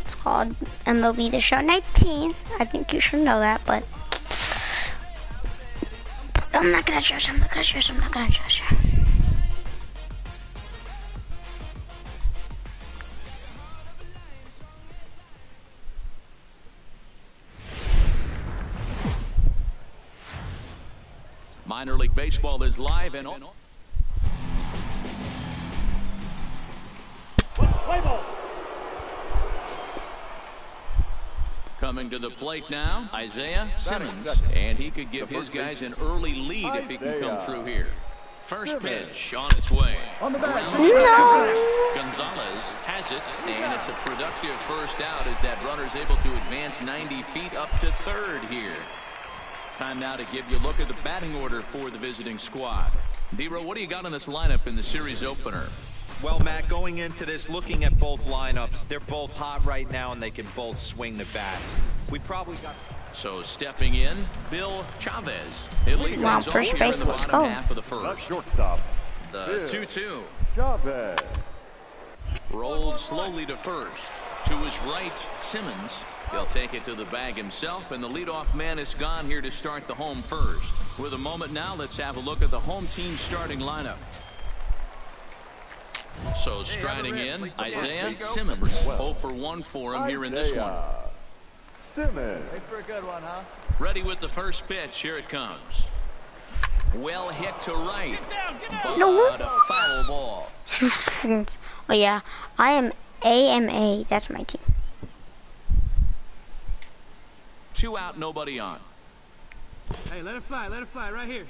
It's called MLB The Show 19. I think you should know that, but I'm not gonna judge. I'm not gonna judge. I'm not gonna judge. Minor League Baseball is live and on. Coming to the plate now, Isaiah Simmons, and he could give his guys an early lead if he can come through here. First pitch on its way. On the back. Gonzalez has it, and it's a productive first out as that runner's able to advance 90 feet up to third here. Time now to give you a look at the batting order for the visiting squad. D-Row, what do you got in this lineup in the series opener? Well, Matt, going into this, looking at both lineups, they're both hot right now, and they can both swing the bats. We probably got... So stepping in, Bill Chavez. He'll lead things off here in the bottom half of the first. Shortstop. The 2-2. Chavez. Rolled slowly to first. To his right, Simmons. He'll take it to the bag himself, and the leadoff man is gone here to start the home first. With a moment now, let's have a look at the home team starting lineup. So striding in, Isaiah Simmons. 0 for 1 for him here in this one. Simmons. Wait for a good one, huh? Ready with the first pitch. Here it comes. Well hit to right. But a foul ball. Oh yeah, I am AMA. That's my team. 2 out, nobody on. Hey, let it fly right here.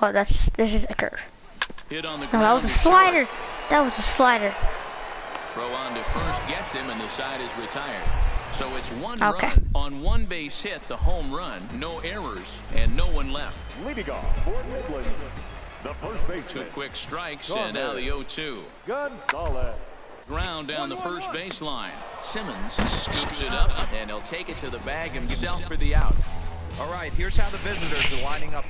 Oh, this is a curve. Hit on the No, ground. that was a slider. That was a slider. Throw on to first gets him, and the side is retired. So it's one Okay. run on one base hit, the home run, no errors, and no one left. Leading off for Midland, the first baseman. 2 quick strikes, and now the 0-2. Gonzalez. Ground down the first baseline. Simmons scoops it up, and he'll take it to the bag himself for the out. All right, here's how the visitors are lining up.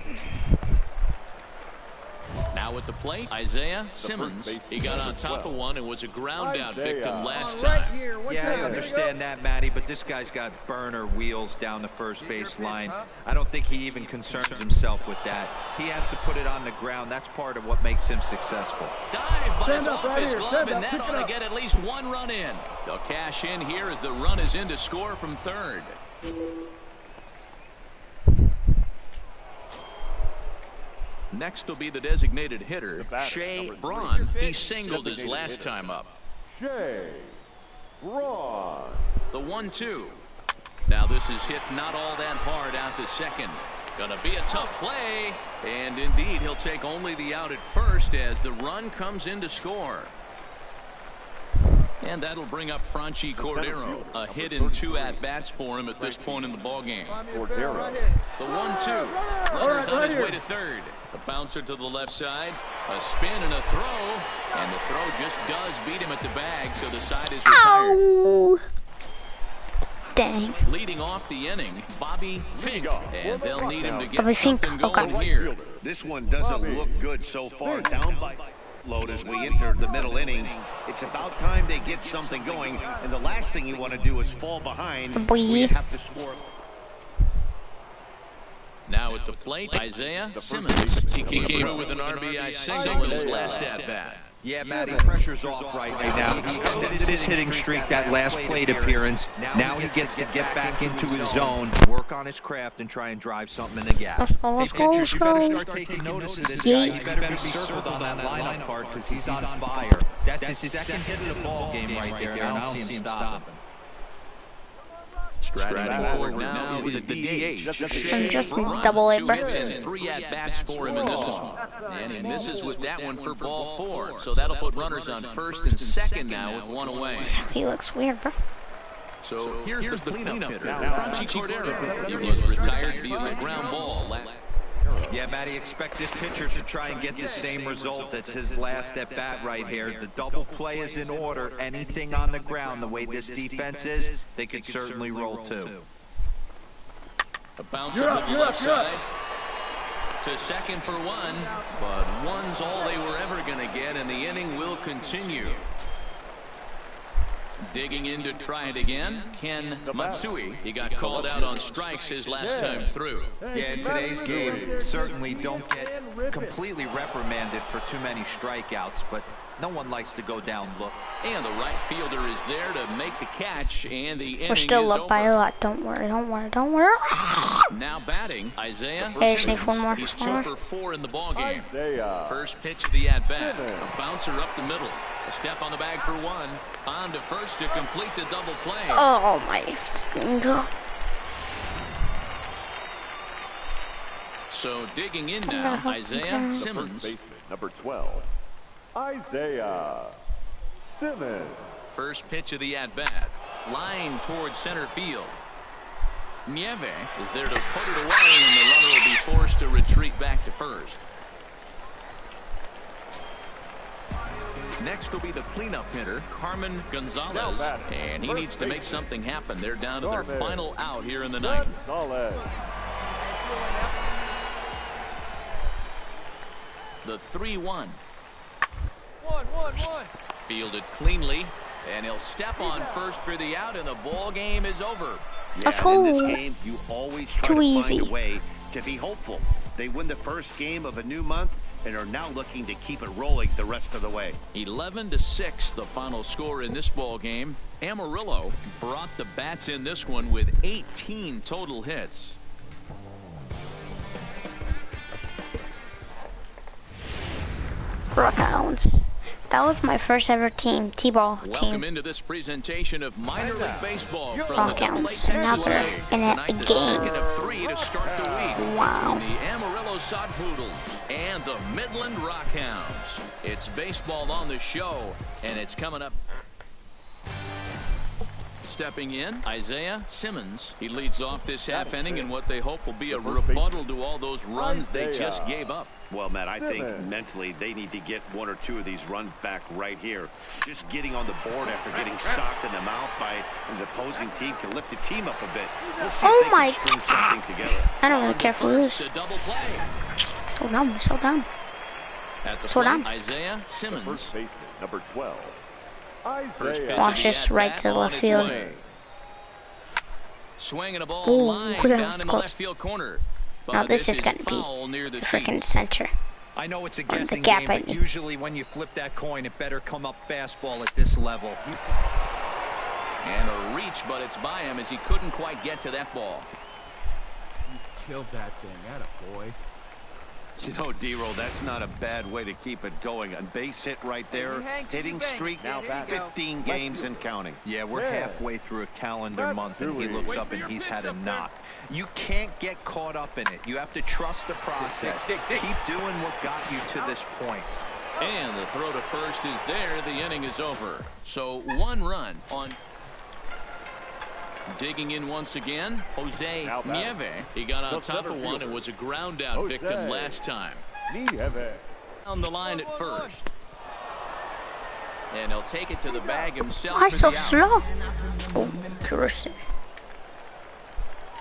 Now at the plate, Isaiah Simmons. He got on top of one and was a ground out victim last time. Yeah, I understand that, Matty, but this guy's got burner wheels down the first base line. I don't think he even concerns himself with that. He has to put it on the ground. That's part of what makes him successful. Dive, but it's off right his here. glove, and Stand that up. Pick ought it to up. get at least 1 run in. They'll cash in here as the run is in to score from third. Next will be the designated hitter, Shea Braun. He singled his last time up. Shea Braun. The 1-2. Now this is hit not all that hard out to second. Gonna be a tough play, and indeed he'll take only the out at first as the run comes in to score. And that'll bring up Franchi Cordero. A hit in 2 at-bats for him at this point in the ballgame. Cordero. The 1-2. Runner's on his way to third. A bouncer to the left side. A spin and a throw. And the throw just does beat him at the bag, so the side is retired. Ow! Dang. Leading off the inning, Bobby Fink. And they'll need him to get Bobby Fink, something going okay. here. This one doesn't look good so far. Down by load as we enter the middle innings. It's about time they get something going, and the last thing you want to do is fall behind. Boy. You have to score. Now at the plate, Isaiah Simmons. He came through with an RBI single in his last at-bat. Yeah, Matty, pressure's off right now. He extended his hitting streak that last plate appearance. Now he gets to get back into his zone, work on his craft, and try and drive something in the gap. Let's go, let's go, let's You better go. start taking notice of this guy. Yeet. He better be circled on that lineup card because he's on fire. That's his second hit of the ball game right there, and I don't see him stopping. Striding forward now is the DH. I'm just Braun. double A, 2 bro. hits and 3 at-bats for him in this one. And he misses with that one for ball 4. So that'll put runners on first and second now with 1 away. He looks weird, bro. So here's the cleanup hitter, Franchi Cordero. He was retired via the ground ball. Yeah, Matty, expect this pitcher to try and get the same result. That's his last at bat right here. The double play is in order. Anything on the ground, the way this defense is, they could certainly roll too. A bouncer to the left side. To second for 1, but 1's all they were ever going to get, and the inning will continue. Digging in to try it again, Ken Matsui. He got called out on strikes his last time through. Yeah, in today's game, certainly don't get completely reprimanded for too many strikeouts, but no one likes to go down look. And the right fielder is there to make the catch, and the inning We're still is up by a over. lot. Don't worry, don't worry, don't worry. Now batting, Isaiah Hey, just need Simmons. one more. He's One more. 2 for 4 in the ball game. Isaiah First pitch of the at-bat. Simmons. A bouncer up the middle. A step on the bag for 1. On to first to complete the double play. Oh my God. So digging in now, Isaiah Simmons. First baseman, number 12. Isaiah Simmons. First pitch of the at-bat. Line towards center field. Nieve is there to put it away, and the runner will be forced to retreat back to first. Next will be the cleanup hitter, Carmen Gonzalez, and he needs to make something happen. They're down to their final out here in the ninth. Gonzalez. The 3-1. 1-1-1. Fielded cleanly, and he'll step on first for the out, and the ball game is over. Let's Yeah, in go. this game, you always try Too to easy. find a way to be hopeful. They win the first game of a new month and are now looking to keep it rolling the rest of the way. 11-6, the final score in this ball game. Amarillo brought the bats in this one with 18 total hits. Rockhounds. That was my first ever team, T-ball Welcome team. into this presentation of minor league baseball from the Rockhounds. AA And now Texas they're League. in a Tonight, the game. second of 3 to start the week. Wow. Between the Amarillo Sod Poodles and the Midland Rockhounds. It's baseball on the show, and it's coming up. Stepping in, Isaiah Simmons. He leads off this half inning in what they hope will be a rebuttal to all those runs they just gave up. Well, Matt, I think Simmons. mentally they need to get 1 or 2 of these runs back right here. Just getting on the board after getting socked in the mouth by an opposing team can lift the team up a bit. We'll see Oh if they my can string something together. I don't really care for First, this. a double play. Slow down, slow down. At the Slow plate, down. Isaiah Simmons. First baseman, number 12. First pitch Isaiah. of Watch the this right at-bat to on left its field. way. Swinging a ball Ooh, line that down was in the close. left field corner. But Now this is is gonna be foul near the freaking seats. center. I know it's a the guessing gap, game, I but mean. usually when you flip that coin, it better come up fastball at this level. And a reach, but it's by him as he couldn't quite get to that ball. Killed that thing. Attaboy. You know, D-Roll, that's not a bad way to keep it going. A base hit right there, hitting streak, Now batting. 15 games and counting. Yeah, we're Yeah. halfway through a calendar That's month, and he Dewey. looks up and he's had a knock. You can't get caught up in it. You have to trust the process. Keep doing what got you to this point. And the throw to first is there. The inning is over. So 1 run on. Digging in once again, Jose Now batting. Nieve. He got on The top of center one fielder. and was a ground out Jose. victim last time. Nieve. On the line at first. And he'll take it to the bag himself Why for so the out. slow? Oh, Jerusalem.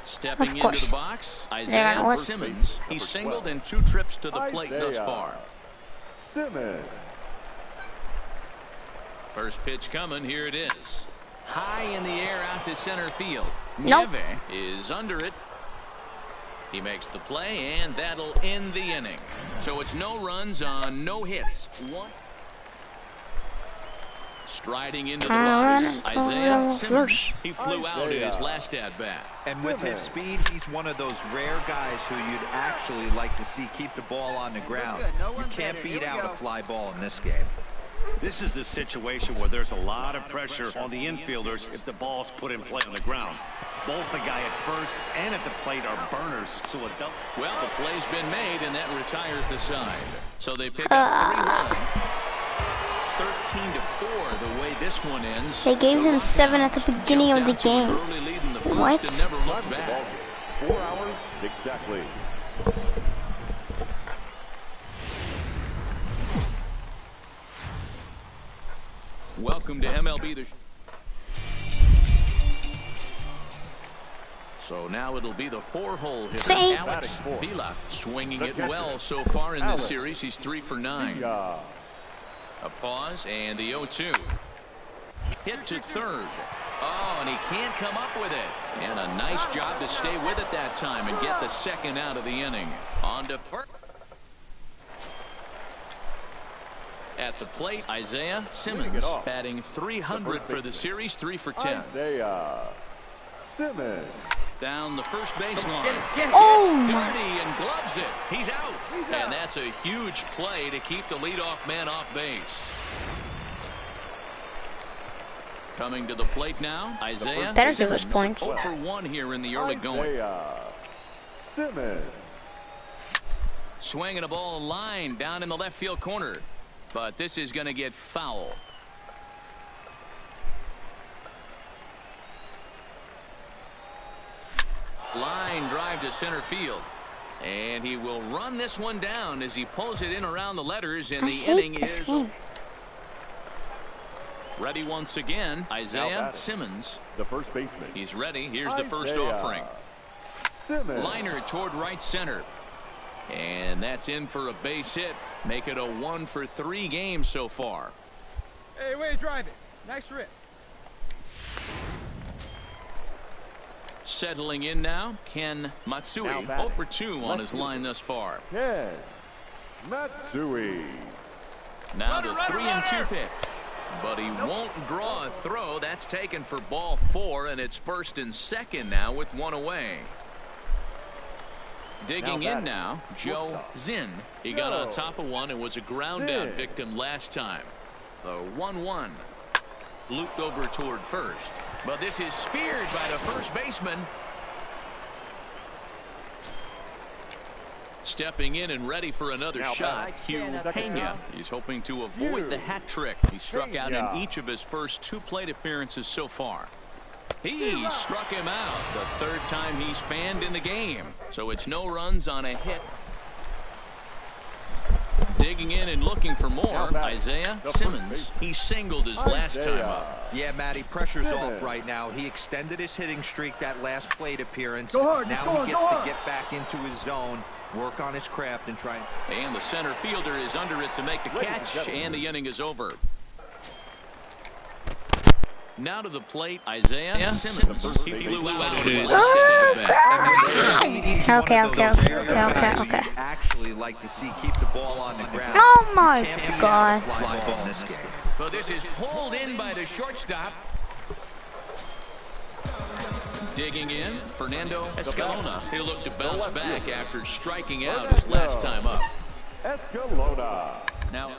Stepping Of into course. the box, They're Isaiah gonna look- Simmons. He's singled in 2 trips to the plate thus Isaiah far. Simmons. First pitch coming. Here it is. High in the air out to center field. Nope. Nieve is under it. He makes the play, and that'll end the inning. So it's no runs on no hits. 1. Striding into the box, Isaiah Simmons. He flew out in his last at-bat. And with his speed, he's one of those rare guys who you'd actually like to see keep the ball on the ground. You can't beat out a fly ball in this game. This is the situation where there's a lot of pressure on the infielders if the ball's put in play on the ground. Both the guy at first and at the plate are burners, so a double. Well, the play's been made, and that retires the side. So they pick up 3 runs. 13-4 the way this one ends. They gave him 7 at the beginning of the Jumped out to an game. early lead in the first What? and never Time looked of the ball back. game. 4 hours exactly. Welcome to MLB The So now it'll be the 4-hole hitter, Same. Alex Batting fourth. Vila, swinging The it catcher, well so far in this Alex series. He's 3 for 9. Yeah. A pause and the 0-2. hit to third. Oh, and he can't come up with it. And a nice job to stay with it that time and get the second out of the inning. On to first. At the plate, Isaiah Simmons batting .300 for the series, 3 for 10. Isaiah Simmons. Down the first baseline. Oh, It's dirty and gloves it. He's out. And that's a huge play to keep the leadoff man off base. Coming to the plate now, Isaiah better give Simmons. us points. 0 for 1 here in the early going. Isaiah Simmons. Swinging a ball line down in the left field corner. But this is going to get foul. Line drive to center field. And he will run this one down as he pulls it in around the letters. And the inning is ready once again. Isaiah Simmons. The first baseman. He's ready. Here's the first Isaiah offering. Simmons. Liner toward right center. And that's in for a base hit. Make it a 1 for 3 game so far. Hey, way to drive it. Nice rip. Settling in now, Ken Matsui. Now 0 for 2 on his line thus far. Ken Matsui. Now the 3-2 pitch. But he won't draw a throw. That's taken for ball 4, and it's first and second now with 1 away. Digging in now, Joe Zinn. He got on top of one and was a ground out victim last time. The 1-1. Looped over toward first. But this is speared by the first baseman. Stepping in and ready for another shot, Hugh Pena. He's hoping to avoid the hat trick. He struck out in each of his first 2 plate appearances so far. He struck him out the 3rd time he's fanned in the game. So it's no runs on a hit. Digging in and looking for more, Isaiah Simmons. He singled his last time up. Yeah, Matty, pressure's off right now. He extended his hitting streak that last plate appearance. Go hard, now he gets to get back into his zone, work on his craft, and try. And the center fielder is under it to make the catch, and the inning is over. Now to the plate, Isaiah Simmons. He flew out of his Okay. Actually like to see keep the ball on the ground. Oh my God. Fly ball in this game. But this is pulled in by the shortstop. Digging in, Fernando Escalona. He'll look to bounce back after striking out his last time up. Escalona. Now,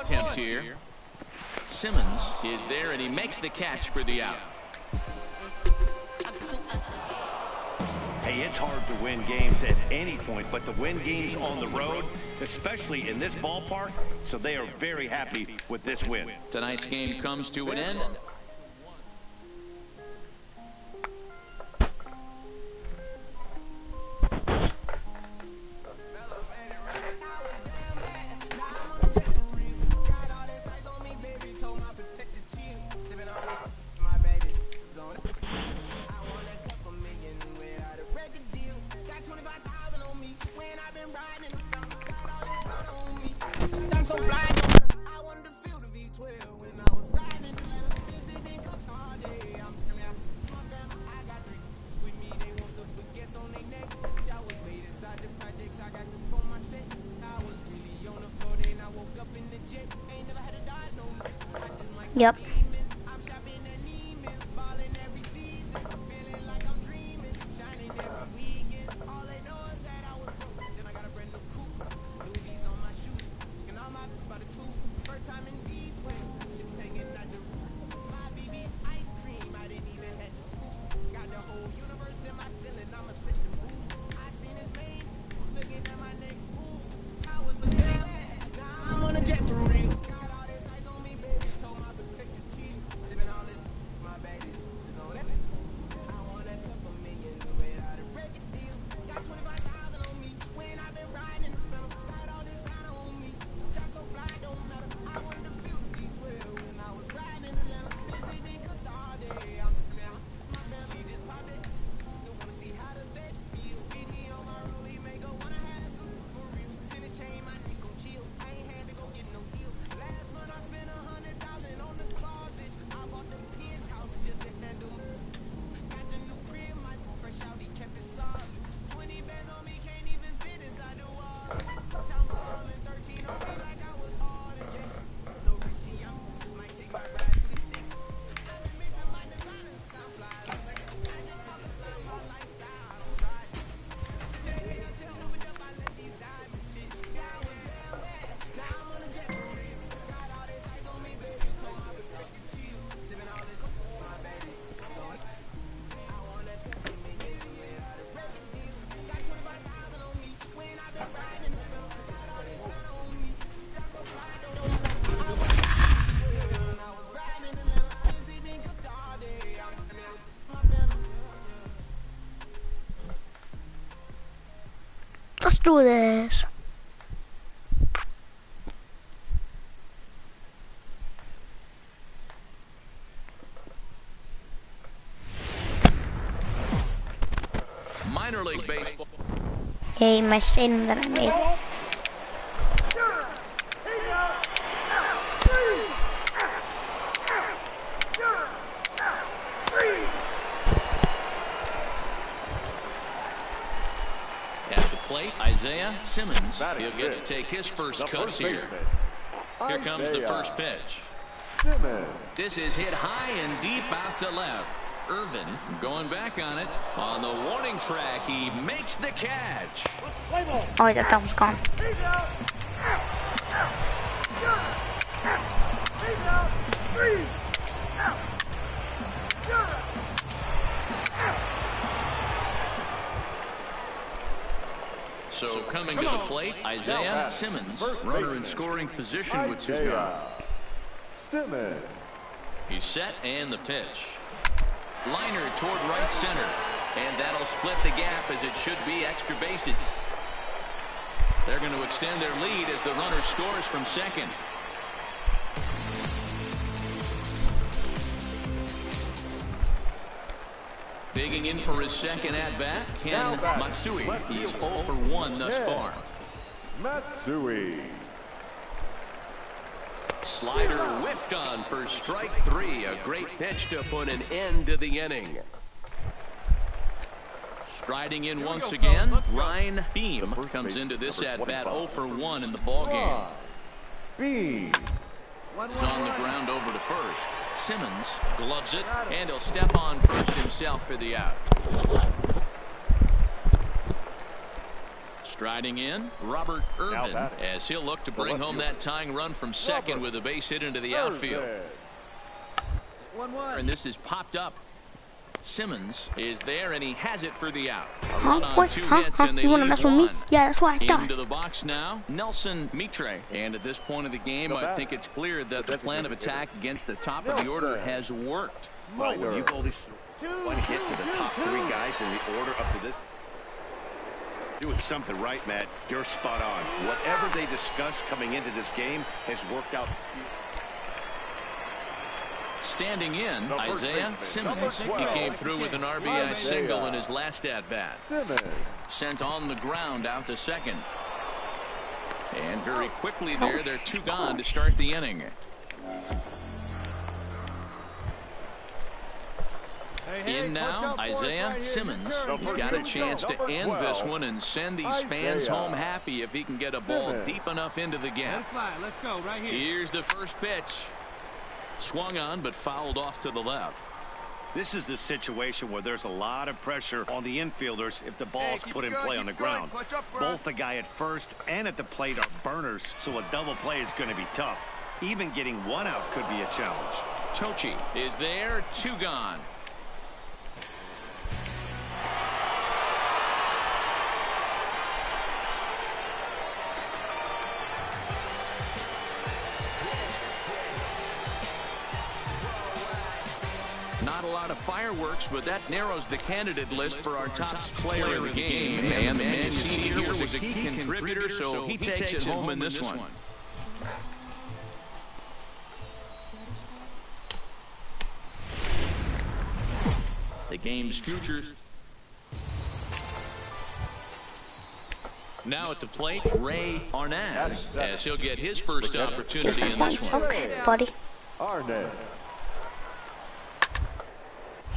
attempt here. Simmons is there, and he makes the catch for the out. Hey, it's hard to win games at any point, but to win games on the road, especially in this ballpark, so they are very happy with this win. Tonight's game comes to an end. Yep. do this. Minor league baseball. Hey, my stadium that I made. At the plate, Isaiah Simmons. He'll get to take his first cuts here. Here comes the first pitch. Simmons. This is hit high and deep out to left. Irvin going back on it. On the warning track, he makes the catch. Oh, I thought that was gone. So coming to the plate, Isaiah Simmons, runner in scoring position with 2 gone. Simmons. He's set and the pitch. Liner toward right center. And that'll split the gap as it should be extra bases. They're going to extend their lead as the runner scores from second. Digging in for his second at-bat, Ken Matsui. He's 0 for 1 thus far. Matsui. Slider whiffed on for strike 3. A great pitch to put an end to the inning. Striding in once again, Ryan Beam comes into this at-bat 0 for 1 in the ballgame. Beam. He's on the ground over to first. Simmons gloves it, and he'll step on first himself for the out. Striding in, Robert Irvin, as he'll look to bring home that tying run from second with a base hit into the outfield. 1-1. And this is popped up. Simmons is there, and he has it for the out. A Huh? run on What? 2 Huh? hits, Huh? and they You wanna lead mess with me? 1. Yeah, that's what I thought. Into the box now, Nelson Mitre. And at this point of the game, I think it's clear that the plan of attack against the top of the order has worked. Well, when you go this one hit to the top 3 guys in the order up to this, doing something right, Matt. You're spot on. Whatever they discussed coming into this game has worked out. Standing in, Isaiah Simmons. He came through with an RBI single in his last at-bat. Sent on the ground out to second. And very quickly there, they're 2 gone to start the inning. In now, Isaiah Simmons. He's got a chance to end this one and send these fans home happy if he can get a ball deep enough into the gap. Let's go right here. Here's the first pitch. Swung on, but fouled off to the left. This is the situation where there's a lot of pressure on the infielders if the ball's put in play on the ground. Both the guy at first and at the plate are burners, so a double play is going to be tough. Even getting 1 out could be a challenge. Tochi is there, 2 gone. Not a lot of fireworks, but that narrows the candidate list for our top player of the game. And the man you see here was a key contributor, so he takes it home in this one. The game's futures. Now at the plate, Ray Arnaz, as he'll get his first opportunity in this one. Okay, buddy. Arnaz.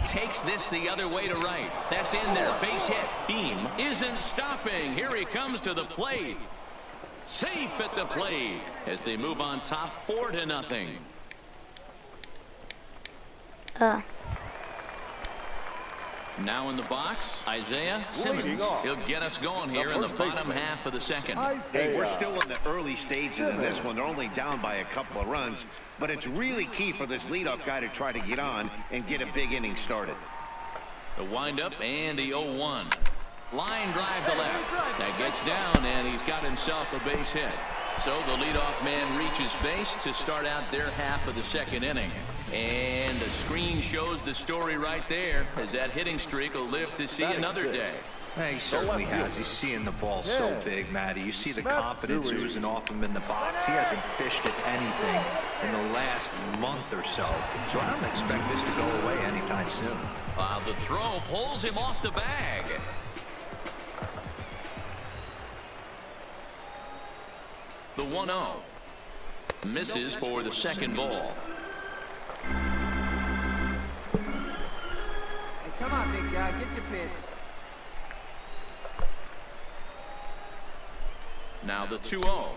Takes this the other way to right. That's in there. Base hit. Beam isn't stopping. Here he comes to the plate. Safe at the plate as they move on top 4-0. Now in the box, Isaiah Simmons. He'll get us going here in the bottom half of the second. Hey, we're still in the early stages in this one. They're only down by a couple of runs, but it's really key for this leadoff guy to try to get on and get a big inning started. The windup and the 0-1. Line drive to left. That gets down, and he's got himself a base hit. So the leadoff man reaches base to start out their half of the second inning. And the screen shows the story right there, as that hitting streak will live to see another day. He certainly has. He's seeing the ball so big, Matty. You see the confidence oozing off him in the box. He hasn't fished at anything in the last month or so. So I don't expect this to go away anytime soon. The throw pulls him off the bag. The 1-0. Misses for the second ball. Hey, come on, big guy. Get your pitch. Now the 2-0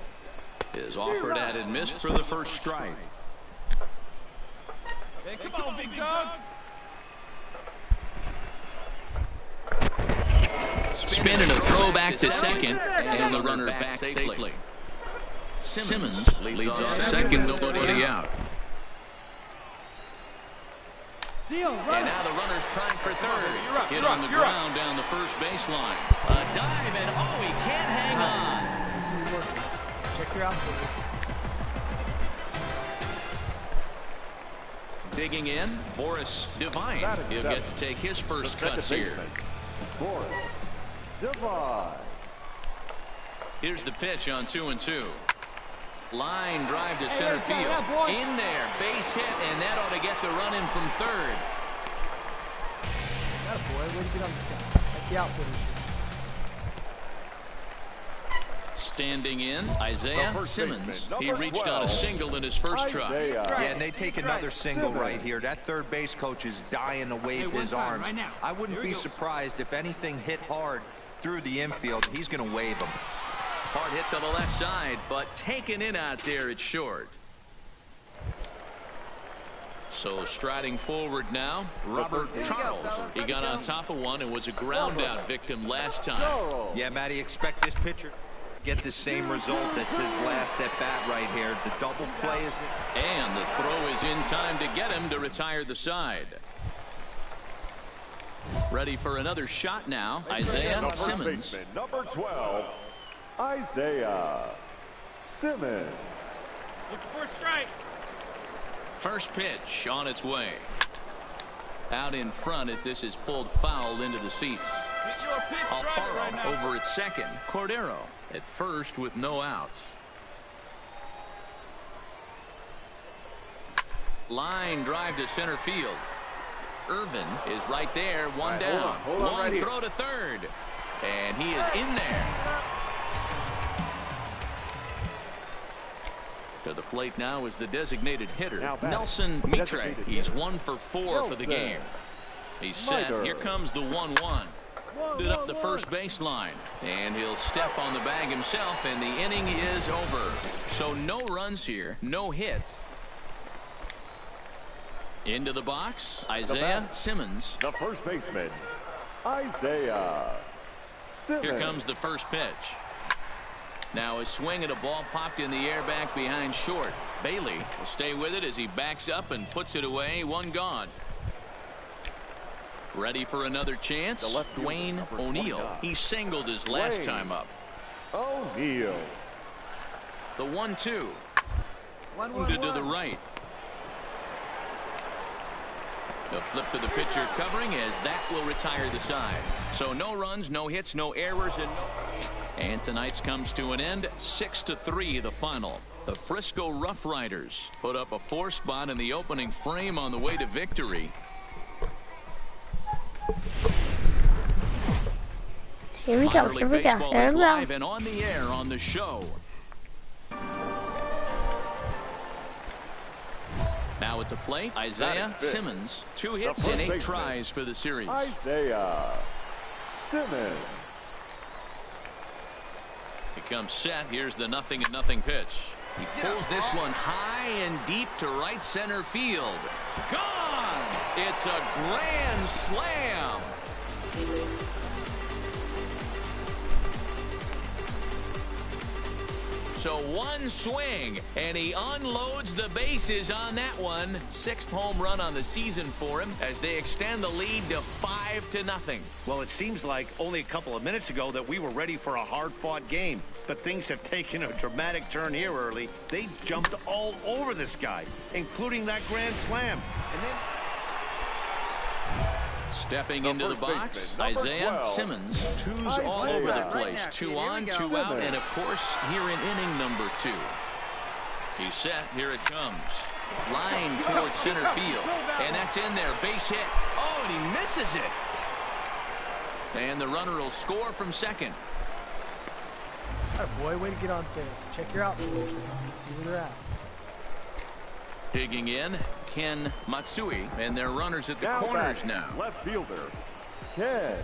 is offered at and missed for the first strike. Hey, come on, big dog. Spinning a throw back to second, and the runner back safely. Simmons leads off second, nobody out. And now the runner's trying for third. Hit on the ground down the first baseline. A dive, and he can't hang on. Check your outfit. Digging in, Boris Devine. He'll get to take his first cuts here. Boris Devine. Here's the pitch on 2-2. Line drive to center field. In there, base hit, and that ought to get the run in from third. Boy, way to get on the side. That's the outfitters. Standing in, Isaiah Simmons. He reached on a single in his first try. Yeah, and they take another single right here. That third base coach is dying to wave his arms. I wouldn't be surprised if anything hit hard through the infield. He's going to wave them. Hard hit to the left side, but taken in out there, it's short. So striding forward now, Robert Charles. He got on top of one and was a ground out victim last time. Yeah, Matty, expect this pitcher get the same result. That's his last at bat right here. The double play is and the throw is in time to get him to retire the side. Ready for another shot now, Isaiah Simmons. Number 12, Isaiah Simmons. Looking for a strike. First pitch on its way. Out in front as this is pulled foul into the seats. Alfaro over at second. Cordero at first with no outs. Line drive to center field. Irvin is right there, one down. One throw to third. And he is in there. To the plate now is the designated hitter, Nelson Mitre. He's 1 for 4 for the game. He's set. Here comes the 1-1. Put up the first baseline. And he'll step on the bag himself, and the inning is over. So no runs here, no hits. Into the box, Isaiah Simmons. The first baseman, Isaiah Simmons. Here comes the first pitch. Now a swing at a ball popped in the air back behind short. Bailey will stay with it as he backs up and puts it away. One gone. Ready for another chance. Dwayne O'Neal. He singled his last time up. O'Neal. The 1-2. To the right. The flip to the pitcher covering as that will retire the side. So no runs, no hits, no errors, and tonight's comes to an end. 6-3 the final. The Frisco Rough Riders put up a 4 spot in the opening frame on the way to victory. Here we go. Here we go. There we go. Live and on the air on the show. Now at the plate, Isaiah Simmons. 2 hits and 8 tries for the series. Isaiah Simmons. He comes set. Here's the 0-0 pitch. He pulls this one high and deep to right center field. Gone! It's a grand slam. So one swing, and he unloads the bases on that one. 6th home run on the season for him as they extend the lead to 5-0. Well, it seems like only a couple of minutes ago that we were ready for a hard-fought game. But things have taken a dramatic turn here early. They jumped all over this guy, including that grand slam. And then Stepping into the box, Isaiah Simmons. Twos all over the place. 2 on, 2 out, and of course, here in inning number 2. He's set. Here it comes. Line towards center field. And that's in there. Base hit. Oh, and he misses it. And the runner will score from second. All right, boy, way to get on base. Check your outfield. See where they're at. Digging in, Ken Matsui, and their runners at the corners back, now. Left fielder, Ken.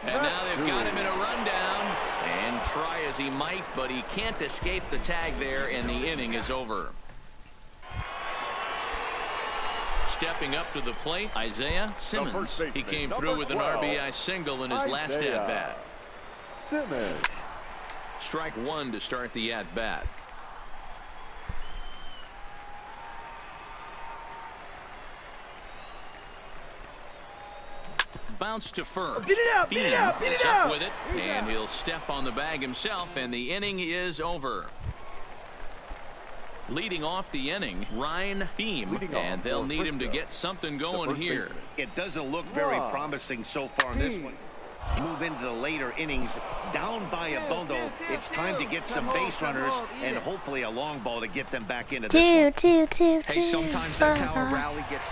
And now they've got him in a rundown. And try as he might, but he can't escape the tag there, and the inning is over. Stepping up to the plate, Isaiah Simmons. He came through with an RBI single in his last at-bat. Simmons. Strike 1 to start the at-bat. Bounce to first. Get it out, Beam get it out, get is it up out. with it, and he'll step on the bag himself, and the inning is over. Leading off the inning, Ryan Beam, and they'll need him to get something going here. It doesn't look very promising so far in this one. Move into the later innings, down by a bundle. It's time to get some base runners and hopefully a long ball to get them back into this one. Hey, sometimes that's how a rally gets.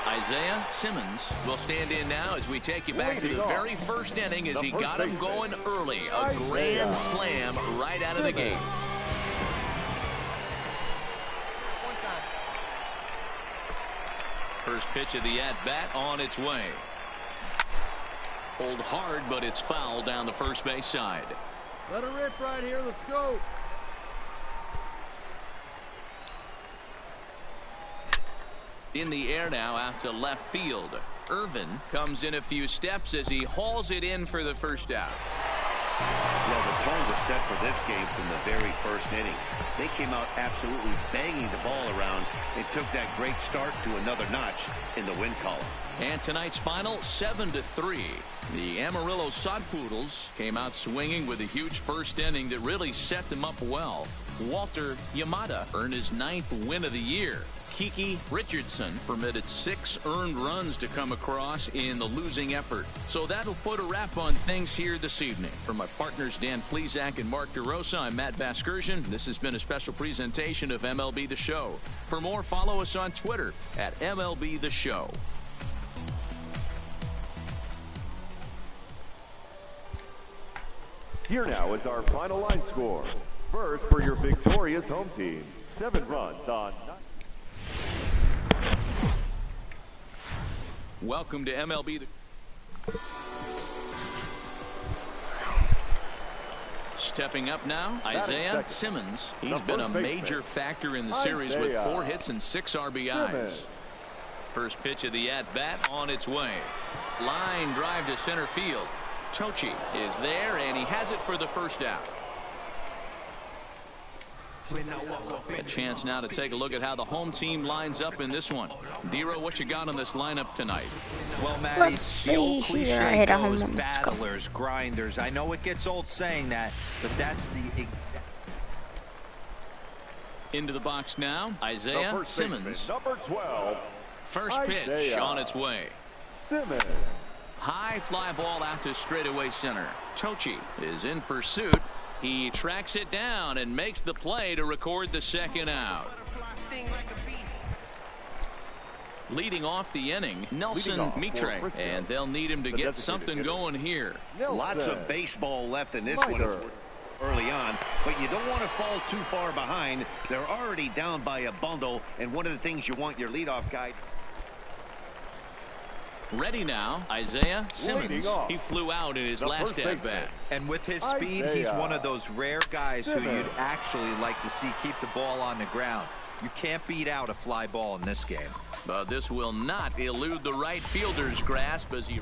Isaiah Simmons will stand in now as we take you back to the very first inning as he got him going early. A grand slam right out of the gates. First pitch of the at-bat on its way. Pulled hard, but it's foul down the first base side. Let her rip right here. Let's go. In the air now out to left field. Irvin comes in a few steps as he hauls it in for the first out. Well, the tone was set for this game from the very first inning. They came out absolutely banging the ball around and took that great start to another notch in the win column. And tonight's final 7-3. The Amarillo Sodpoodles came out swinging with a huge first inning that really set them up well. Walter Yamada earned his 9th win of the year. Kiki Richardson permitted 6 earned runs to come across in the losing effort. So that'll put a wrap on things here this evening. For my partners Dan Plesac and Mark DeRosa, I'm Matt Vasgersian. This has been a special presentation of MLB The Show. For more, follow us on Twitter at MLB The Show. Here now is our final line score. First for your victorious home team, 7 runs on 9. Welcome to MLB. Stepping up now, Isaiah Simmons. He's been a major factor in the series with 4 hits and 6 RBIs. First pitch of the at-bat on its way. Line drive to center field. Tochi is there, and he has it for the first out. A chance now to take a look at how the home team lines up in this one. Dero, what you got on this lineup tonight? Well, Matty, the old cliche goes home. battlers, grinders. I know it gets old saying that, but that's the exact. Into the box now, Isaiah Simmons. Number 12. First pitch on its way. Simmons. High fly ball out to straightaway center. Tochi is in pursuit. He tracks it down and makes the play to record the second out. Leading off the inning, Nelson Mitre, and they'll need him to get something going here. Lots of baseball left in this one early on, but you don't want to fall too far behind. They're already down by a bundle, and one of the things you want your leadoff guy. Ready now, Isaiah Simmons. He flew out in his last at-bat. And with his speed, he's one of those rare guys who you'd actually like to see keep the ball on the ground. You can't beat out a fly ball in this game. But this will not elude the right fielder's grasp as he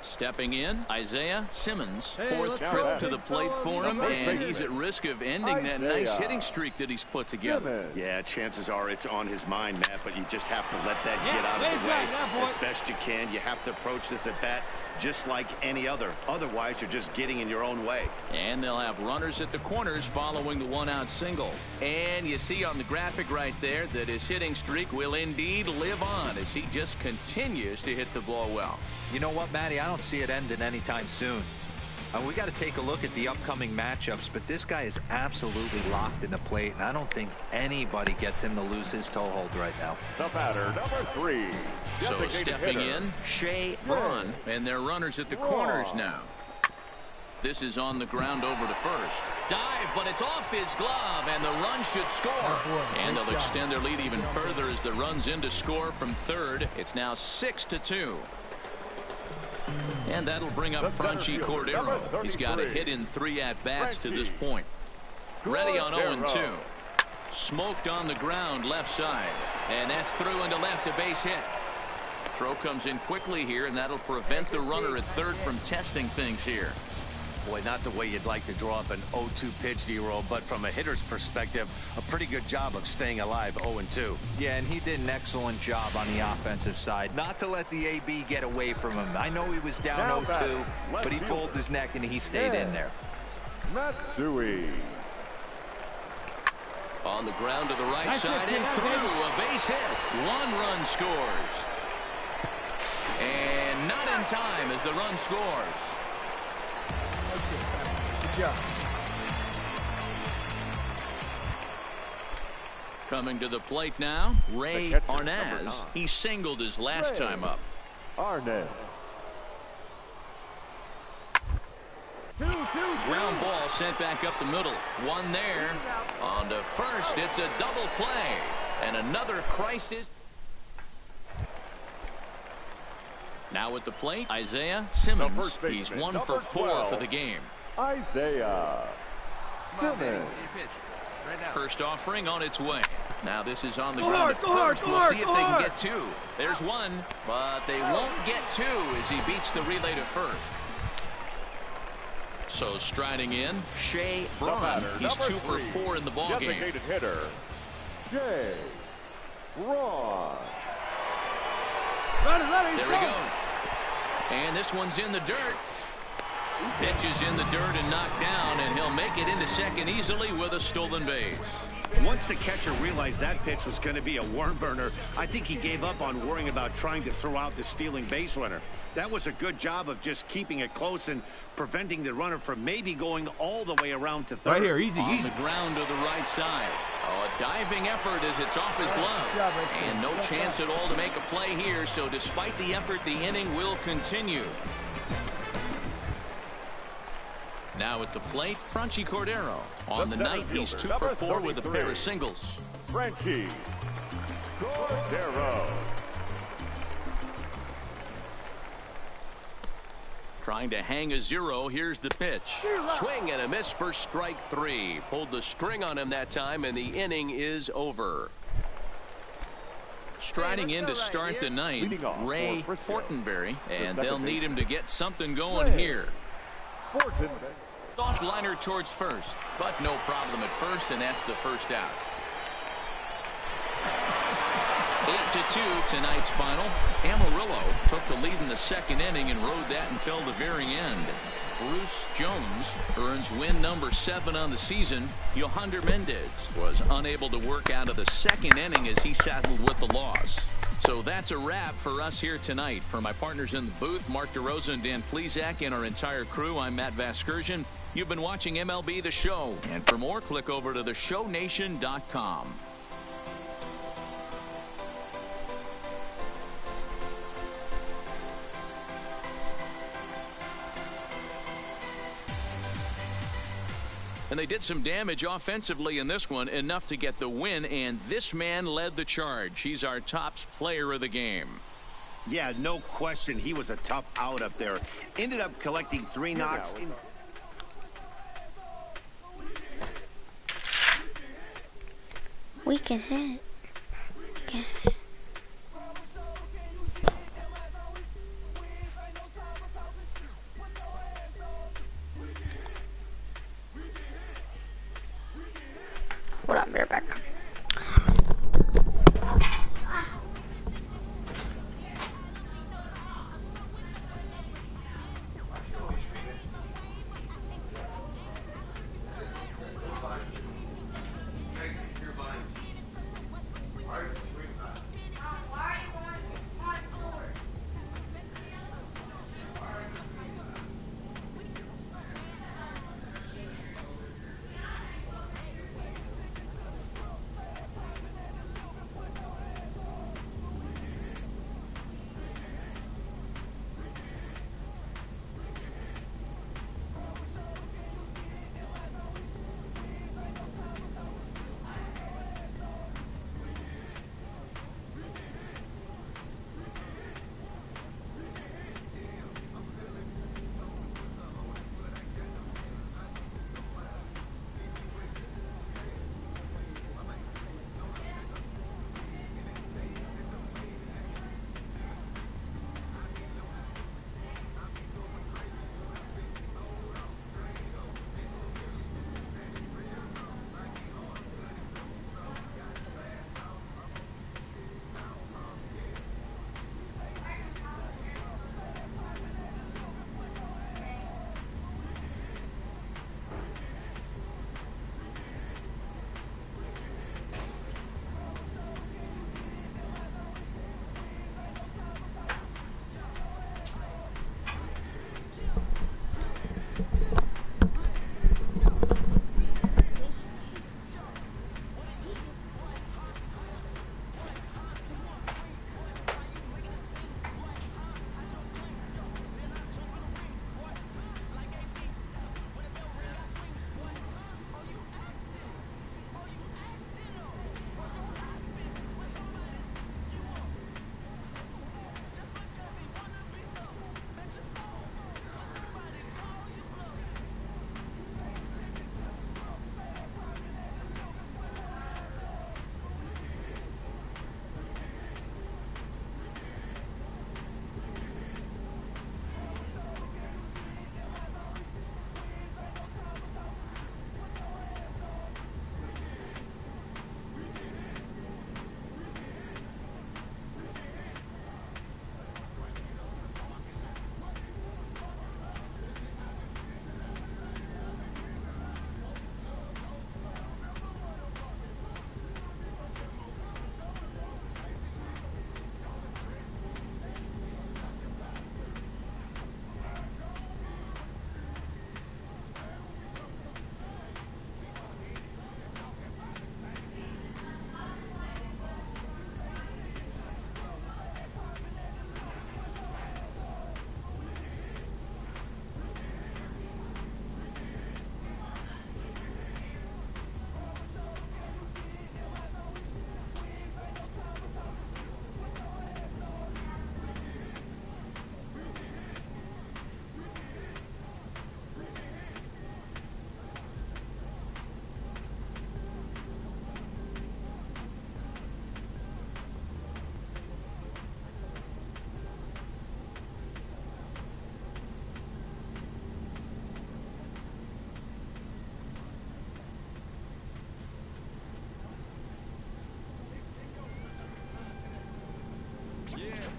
Stepping in, Isaiah Simmons, Hey, fourth let's trip go, to the big plate fella. for him, Number and three. he's at risk of ending that nice Isaiah hitting streak that he's put together. Simmons. Yeah, chances are it's on his mind, Matt, but you just have to let that get out of the way as best you can. You have to approach this at bat just like any other. Otherwise, you're just getting in your own way. And they'll have runners at the corners following the one-out single. And you see on the graphic right there that his hitting streak will indeed live on as he just continues to hit the ball well. You know what, Matty? I don't see it ending anytime soon. We got to take a look at the upcoming matchups, but this guy is absolutely locked in the plate, and I don't think anybody gets him to lose his toehold right now. The batter, number 3. So Designated stepping hitter. in, Shea Braun, and their runners at the corners now. This is on the ground over to first. Dive, but it's off his glove, and the run should score. And they'll extend their lead even further as the run's in to score from third. It's now 6-2. And that'll bring up Franchi Cordero. He's got a hit in 3 at-bats to this point. Ready on 0-2. Smoked on the ground left side. And that's through into left, a base hit. Throw comes in quickly here, and that'll prevent the runner at third from testing things here. Boy, not the way you'd like to draw up an 0-2 pitch, D-roll, but from a hitter's perspective, a pretty good job of staying alive 0-2. Yeah, and he did an excellent job on the offensive side. Not to let the AB get away from him. I know he was down Now 0-2, back, but he pulled his neck and he stayed in there. Matsui. On the ground to the right side and through, a base hit. 1 run scores. And not in time as the run scores. That's it. Good job. Coming to the plate now, Ray The catcher, number Arnaz. 9. He singled his last Ray. time up. Arnaz. Ground ball sent back up the middle. 1 there. On to first. It's a double play. And another crisis. Now at the plate, Isaiah The Simmons. first baseman, He's 1 number for 4 for 12. the game. Isaiah Simmons. First offering on its way. Now this is on the Go ground hard, at go hard, first. go We'll hard, see if go they can hard. get 2. There's 1, but they won't get 2 as he beats the relay to first. So striding in, Shea The Braun. batter, He's number 2 for 3. 4 in the ball game. Designated hitter. Shea Braun. Run it, There we go. And this one's in the dirt. Pitch is in the dirt and knocked down, and he'll make it into second easily with a stolen base. Once the catcher realized that pitch was going to be a worm burner, I think he gave up on worrying about trying to throw out the stealing base runner. That was a good job of just keeping it close and preventing the runner from maybe going all the way around to third. Right here, easy, On easy. the ground to the right side. Oh, a diving effort as it's off his glove. job right there. And no Good chance job. at all to make a play here, so despite the effort, the inning will continue. Now at the plate, Franchi Cordero. On the The night, center he's fielder, 2 for number 4 with a pair 33. of singles. Franchi Cordero. Trying to hang a 0. Here's the pitch. Swing and a miss for strike 3. Pulled the string on him that time, and the inning is over. Striding in to start the ninth, Leading off Ray for Frisco. Fortenberry, and The they'll second need him to get something going Ray. here. Fortenberry. Soft liner towards first, but no problem at first, and that's the first out. 8-2 tonight's final. Amarillo took the lead in the second inning and rode that until the very end. Bruce Jones earns win number 7 on the season. Yohander Mendez was unable to work out of the second inning as he settled with the loss. So that's a wrap for us here tonight. For my partners in the booth, Mark DeRosa and Dan Plezak, and our entire crew, I'm Matt Vasgersian. You've been watching MLB The Show. And for more, click over to theshownation.com. And they did some damage offensively in this one, enough to get the win, and this man led the charge. He's our top player of the game. Yeah, no question. He was a tough out up there. Ended up collecting 3 knocks. We can hit. We can hit.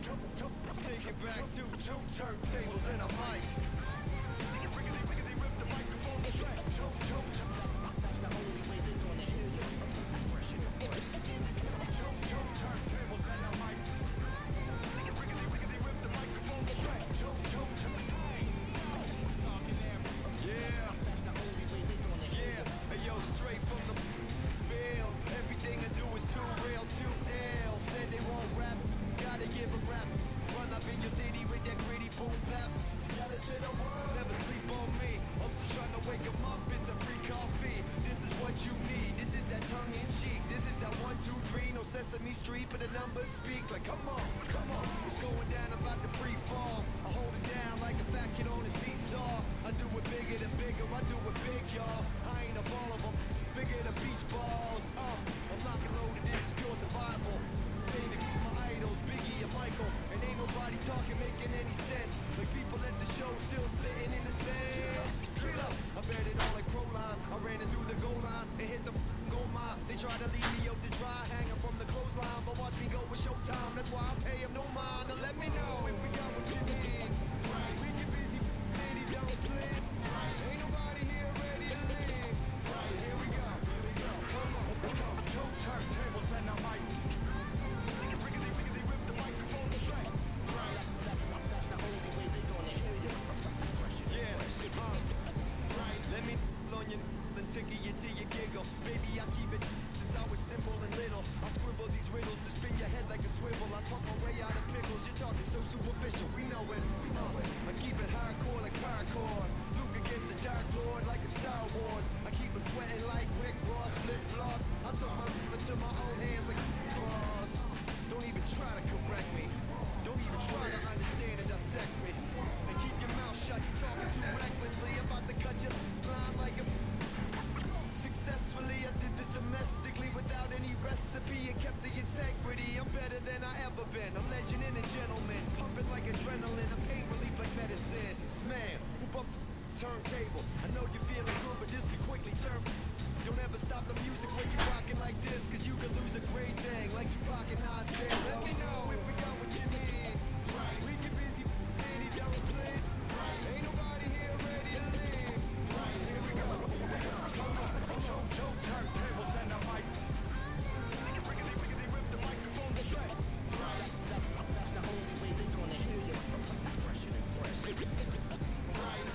Take it back to two turntables and a mic. Riggedy rip the microphone straight. That's the only way they're gonna hear you. Fresh and fresh. Two turntables and a mic. Riggedy rip the microphone straight. Yeah. That's the only way they're gonna hear you. Hey yo, straight from the field. Everything I do is too real, too ill. Said they won't rap, gotta give a rap. Run up in your city with that gritty boom bap. Yell it to the world, never sleep on me. I'm just trying to wake 'em up, it's a free coffee. This is what you need, this is that tongue in cheek. This is that 1, 2, 3, no Sesame Street, but the numbers speak. Like come on, it's going down about the free fall. I hold it down like a fat kid on a seesaw. I do it bigger than bigger, I do it big, y'all. I ain't a ball of them, bigger than beach balls. I'm locking loaded, this is pure survival. Thing to keep my idols, Biggie and Michael. And ain't nobody talking, making any sense. Like people at the show still sitting in the stands. Get up, I bet it all like Proline. I ran it through the goal line and hit the goal mine. They try to leave me out to dry, hanging from the clothesline. But watch me go with showtime, that's why I pay them no mind. Now let me know if we got what you need. Right. We get busy, lady, don't sleep. Right. Ain't nobody here ready to leave. Right. So here we go. Come on. Two turntables and a mic. Riggedy rip the microphone straight. Right. That's the only way they're gonna hear you. Yeah. Right. Let me on your and tickle you till you giggle. Baby, I keep it since I was simple and little. I scribble these riddles to spin your head like a swivel. I talk my way out of pickles. You're talking so superficial. We know it. I keep it hardcore like hardcore. Luke against the Dark Lord like a Star Wars. I keep it sweating like Rick Ross flip flops. I took my into my own hands like cross. Don't even try to correct me. Don't even try to understand and dissect me. And keep your mouth shut. You're talking too recklessly. About to cut your line like a. Successfully, I did this domestically without any recipe and kept the integrity. I'm better than I ever been. I'm legend and a gentleman, pumping like adrenaline. I'm pain relief like medicine. Man, who bump turntable? I know you're feeling good, but this could quickly turn. Don't ever stop the music when you're rocking like this, cause you could lose a great thing like Tupac and Nas said. Let me know if we got what you need. Right. We get busy, lady, don't sleep. Right. Ain't nobody here ready to leave. Right. So here we go. Come on. Two turntables and a mic. Riggedy rip the microphone straight. Right. That's the only way they're gonna hear you. Fresh and fresh. Right.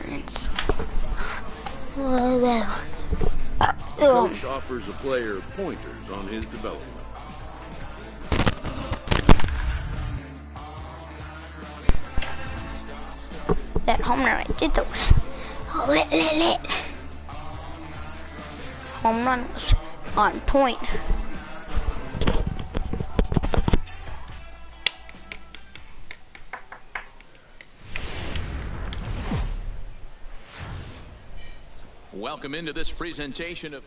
experience. Coach offers a player pointers on his development. That home run, I did those. Lit. Home run was on point. Welcome into this presentation of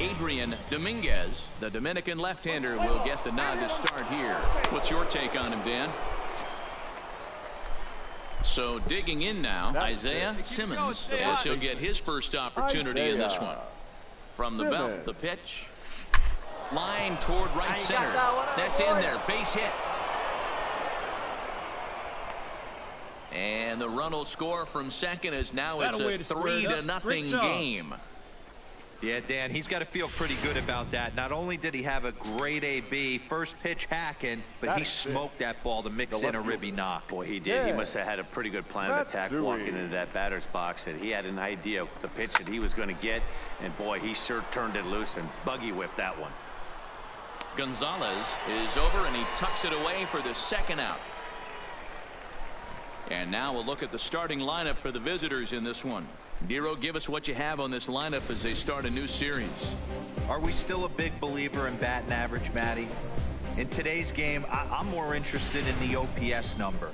Adrian Dominguez. The Dominican left-hander will get the nod to start here. What's your take on him, Dan? So digging in now, Isaiah Simmons. Yes, he'll get his first opportunity in this one. From the belt, the pitch. Line toward right center. That's in there. Base hit. And the run will score from second as now it's a 3-0 game. Yeah, Dan, he's got to feel pretty good about that. Not only did he have a great AB, first pitch hacking, but he smoked that ball to mix in a ribby knock. Boy, he did. He must have had a pretty good plan of attack walking into that batter's box. And he had an idea of the pitch that he was going to get. And boy, he sure turned it loose and buggy whipped that one. Gonzalez is over and he tucks it away for the second out. And now we'll look at the starting lineup for the visitors in this one. Dero, give us what you have on this lineup as they start a new series. Are we still a big believer in batting average, Matty? In today's game, I'm more interested in the OPS number.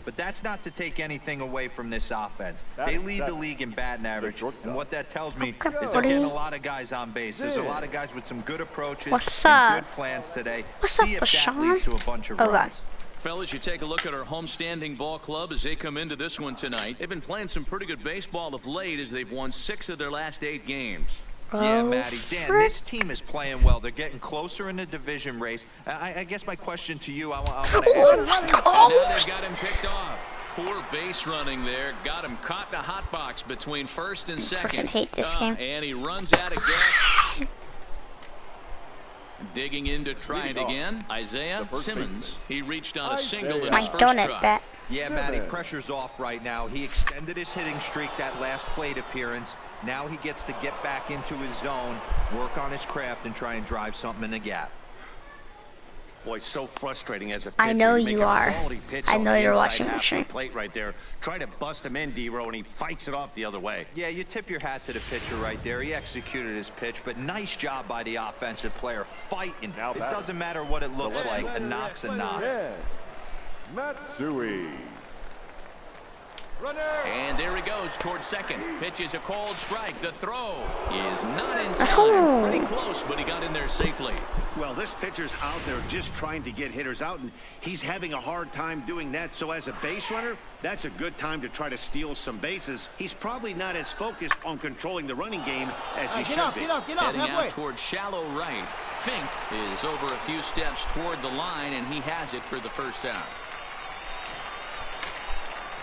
But that's not to take anything away from this offense. They lead the league in batting average, and what that tells me is they're getting a lot of guys on base. There's a lot of guys with some good approaches and good plans today. See if that leads to a bunch of runs. Fellas, you take a look at our homestanding ball club as they come into this one tonight. They've been playing some pretty good baseball of late as they've won 6 of their last 8 games. Yeah, Matty. Dan, this team is playing well. They're getting closer in the division race. I guess my question to you, I want to ask. And now they've got him picked off. Poor base running there. Got him caught in a hot box between first and second. I hate this game. And he runs out of gas. Digging in to try it again. Isaiah Simmons. He reached on a single in his first try. Yeah, Matty, pressure's off right now. He extended his hitting streak that last plate appearance. Now he gets to get back into his zone, work on his craft, and try and drive something in the gap. Boy, so frustrating as a pitcher. I know you are. I know you're watching the the stream. Plate right there. Try to bust him in, D-Row, and he fights it off the other way. Yeah, you tip your hat to the pitcher right there. He executed his pitch, but nice job by the offensive player fighting. It doesn't matter what it looks like. A knock's a knock. Matsui. And there he goes towards second. Pitches a cold strike. The throw is not in time. Pretty close, but he got in there safely. Well, this pitcher's out there just trying to get hitters out, and he's having a hard time doing that. So as a base runner, that's a good time to try to steal some bases. He's probably not as focused on controlling the running game as he should be. Heading out towards shallow right. Fink is over a few steps toward the line, and he has it for the first out.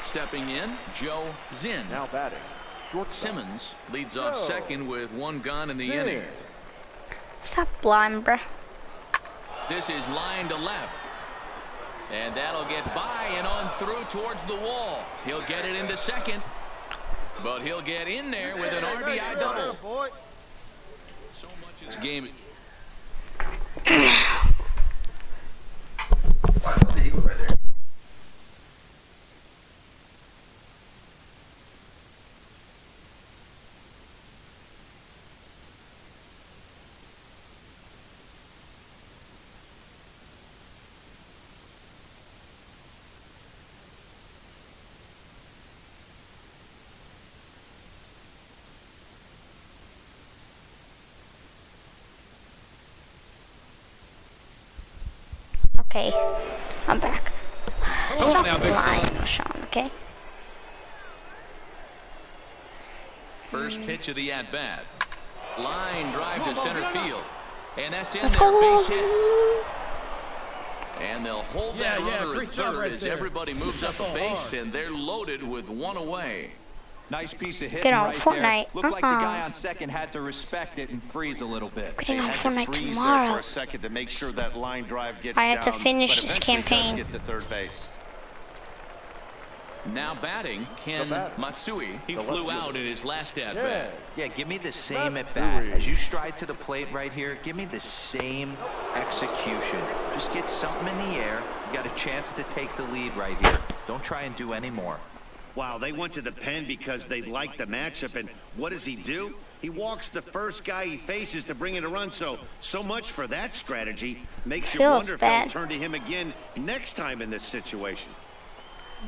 Stepping in, Joe Zinn. Now batting. Simmons leads off second with 1 gone in the inning. Stop blind, bruh. This is line to left. And that'll get by and on through towards the wall. He'll get it into second. But he'll get in there with an RBI double. So much this game. Okay, I'm back. Stop lying, Sean, okay? First pitch of the at-bat. Line drive to center field. And that's in there, base hit. And they'll hold that runner at third as everybody moves up a base, and they're loaded with 1 away. Nice piece of hitting Get on right Fortnite. there. Looked like the guy on second had to respect it and freeze a little bit. Getting on Fortnite Freeze there tomorrow. for a second to make sure that line drive gets I have to down, finish but this eventually does campaign. get to third base. Now batting, Ken Matsui. He flew out in his last at-bat. Yeah, give me the same at bat. As you stride to the plate right here, give me the same execution. Just get something in the air. You got a chance to take the lead right here. Don't try and do any more. Wow, they went to the pen because they liked the matchup, and what does he do? He walks the first guy he faces to bring in a run, so much for that strategy. Makes you Feels wonder if bad. they'll turn to him again next time in this situation.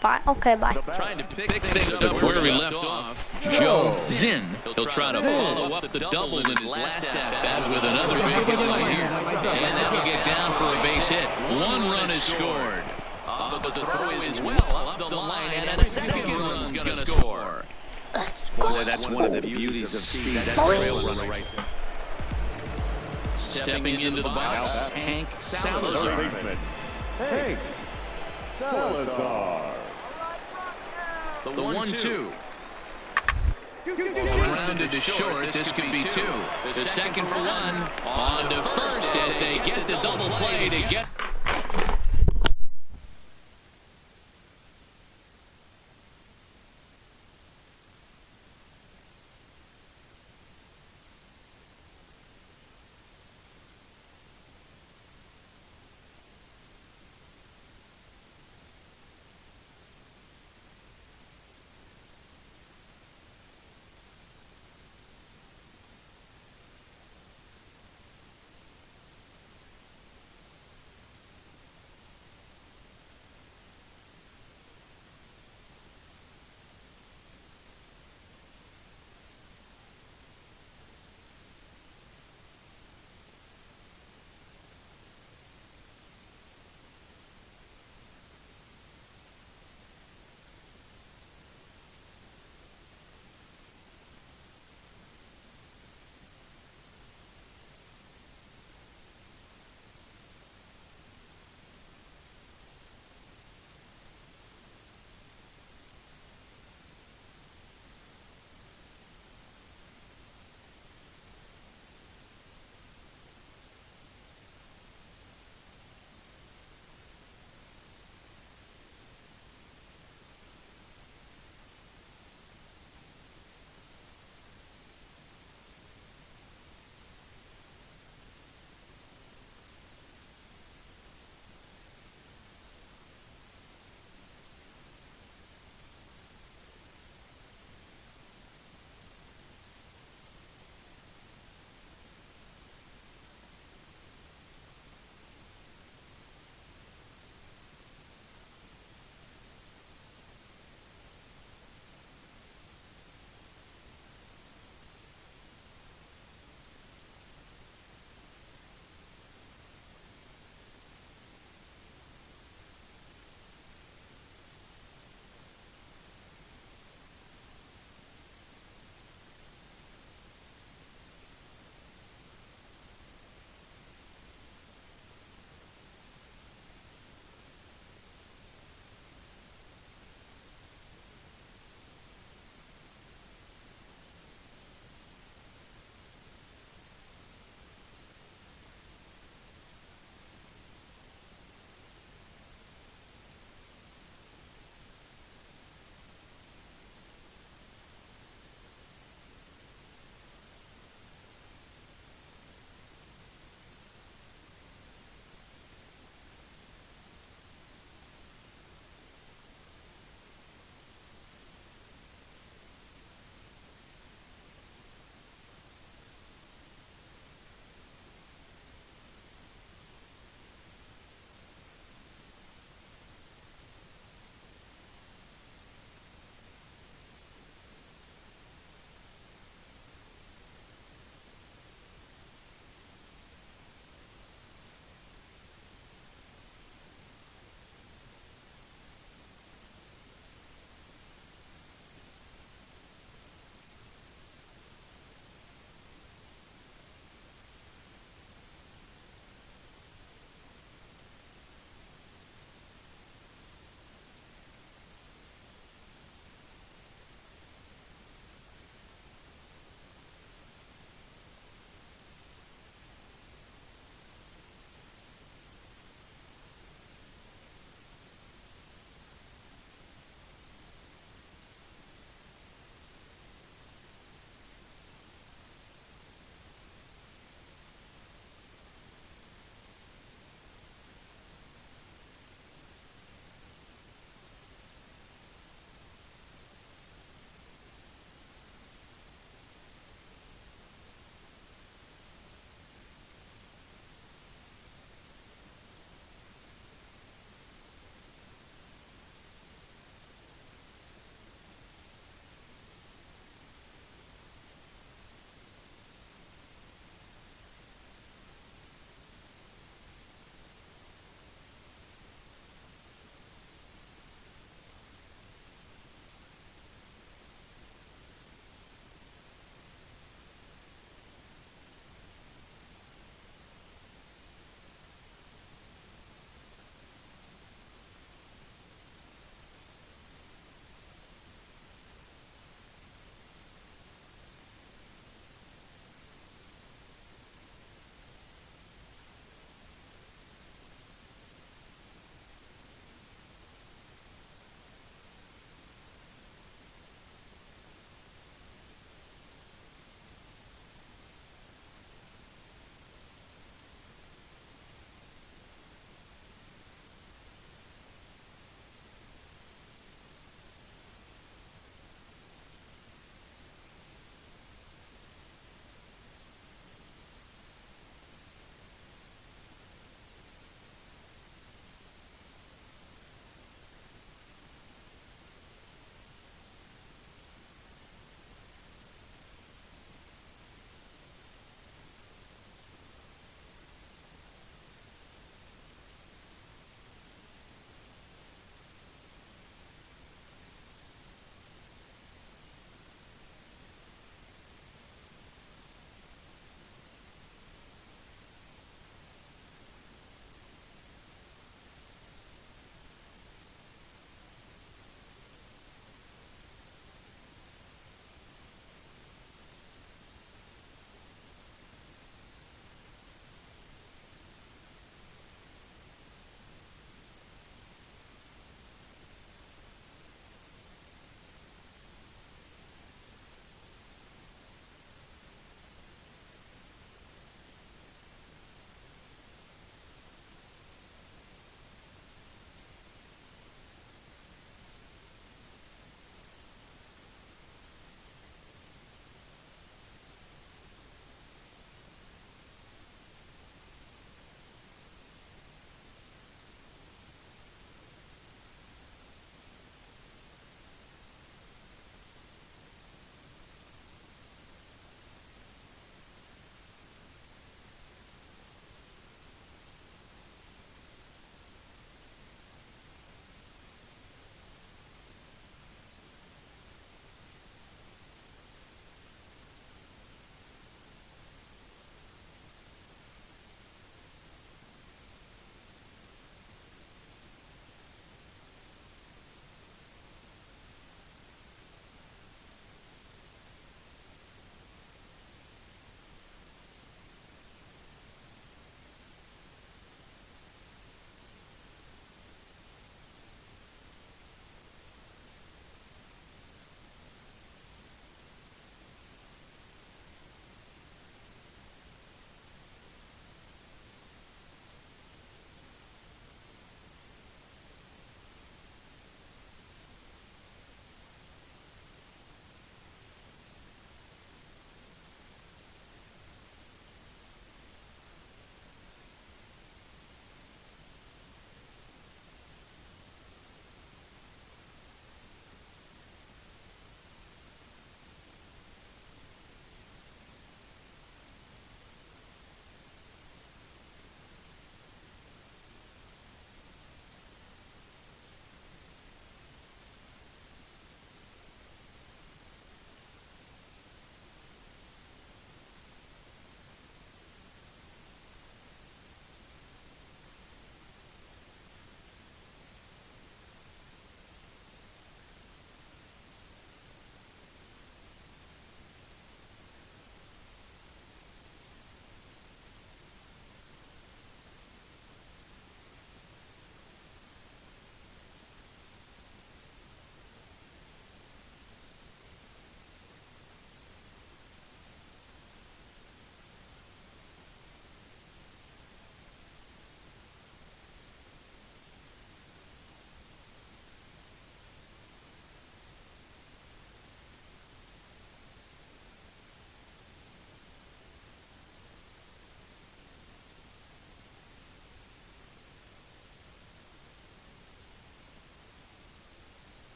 Bye. Okay, bye. Trying to pick things up where we left off. Joe Zinn. He'll try to follow up the double in his last at-bat with another big hit right here. And that'll get down for a base hit. One run is scored. But the throw is well up the line, and a second run's going to score. Boy, that's one of the beauties of speed. That trail runner right there. Stepping into the box, Hank Salazar. Hey, Salazar. The 1-2. Grounded to short. This could be two. The second for one. On to first as they get the double play to get.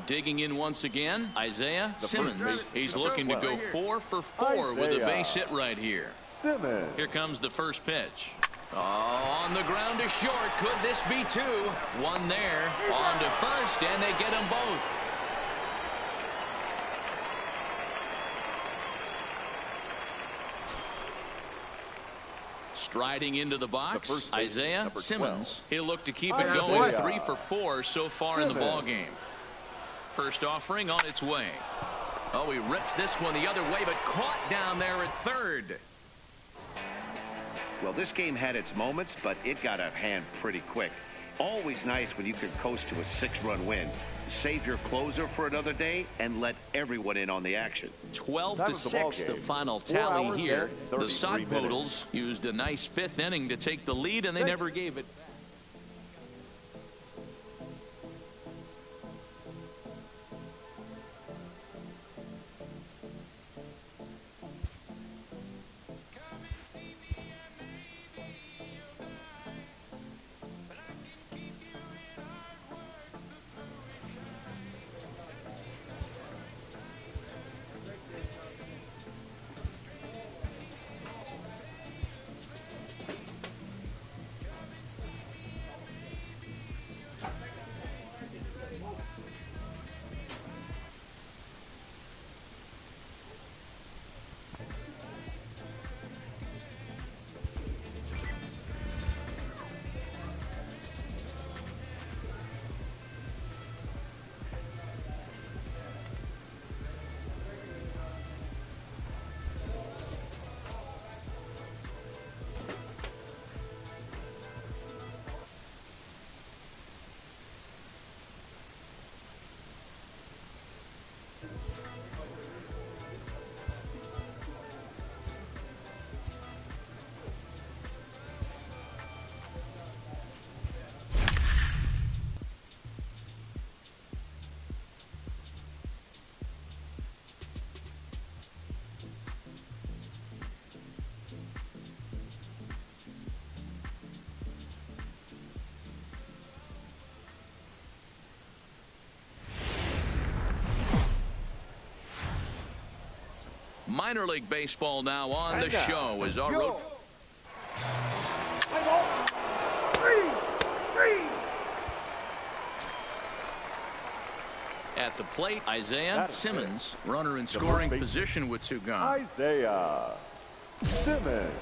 Digging in once again, Isaiah Simmons. He's looking to go 4 for 4 Isaiah with a base hit right here. Simmons. Here comes the first pitch. Oh, on the ground to short. Could this be 2? One there. On to first, and they get them both. Striding into the box, Isaiah Simmons. He'll look to keep it going. 3 for 4 so far in the ball game. First offering on its way. Oh, he rips this one the other way, but caught down there at third. Well, this game had its moments, but it got out of hand pretty quick. Always nice when you can coast to a 6-run win. Save your closer for another day and let everyone in on the action. 12 to 6, the final tally here. The Sock Poodles used a nice 5th inning to take the lead, and they never gave it. Minor League Baseball now on the show as our road. At the plate, Isaiah Simmons, runner in scoring position with 2 gone. Isaiah Simmons.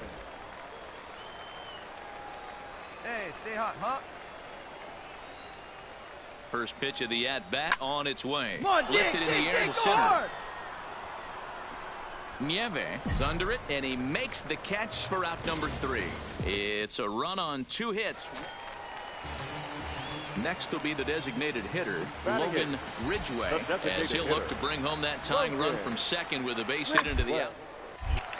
Hey, stay hot, huh? First pitch of the at-bat on its way. On, lifted in the air to center. Nieves under it, and he makes the catch for out number 3. It's a run on 2 hits. Next will be the designated hitter, Logan Ridgway, as he'll look to bring home that tying run from second with a base hit into the out.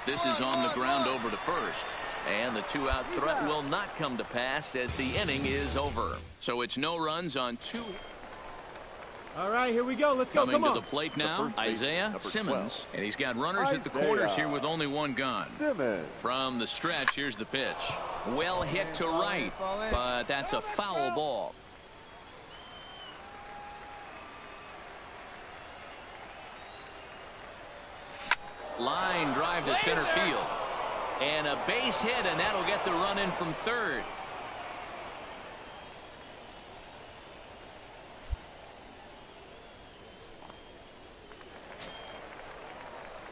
This is on the ground over to first. And the 2-out threat will not come to pass as the inning is over. So it's no runs on 2. All right, here we go. Let's go. Coming to the plate now, Isaiah Simmons. And he's got runners at the corners here with only 1 gone. From the stretch, here's the pitch. Well hit to right, but that's a foul ball. Line drive to center field. And a base hit, and that'll get the run in from third.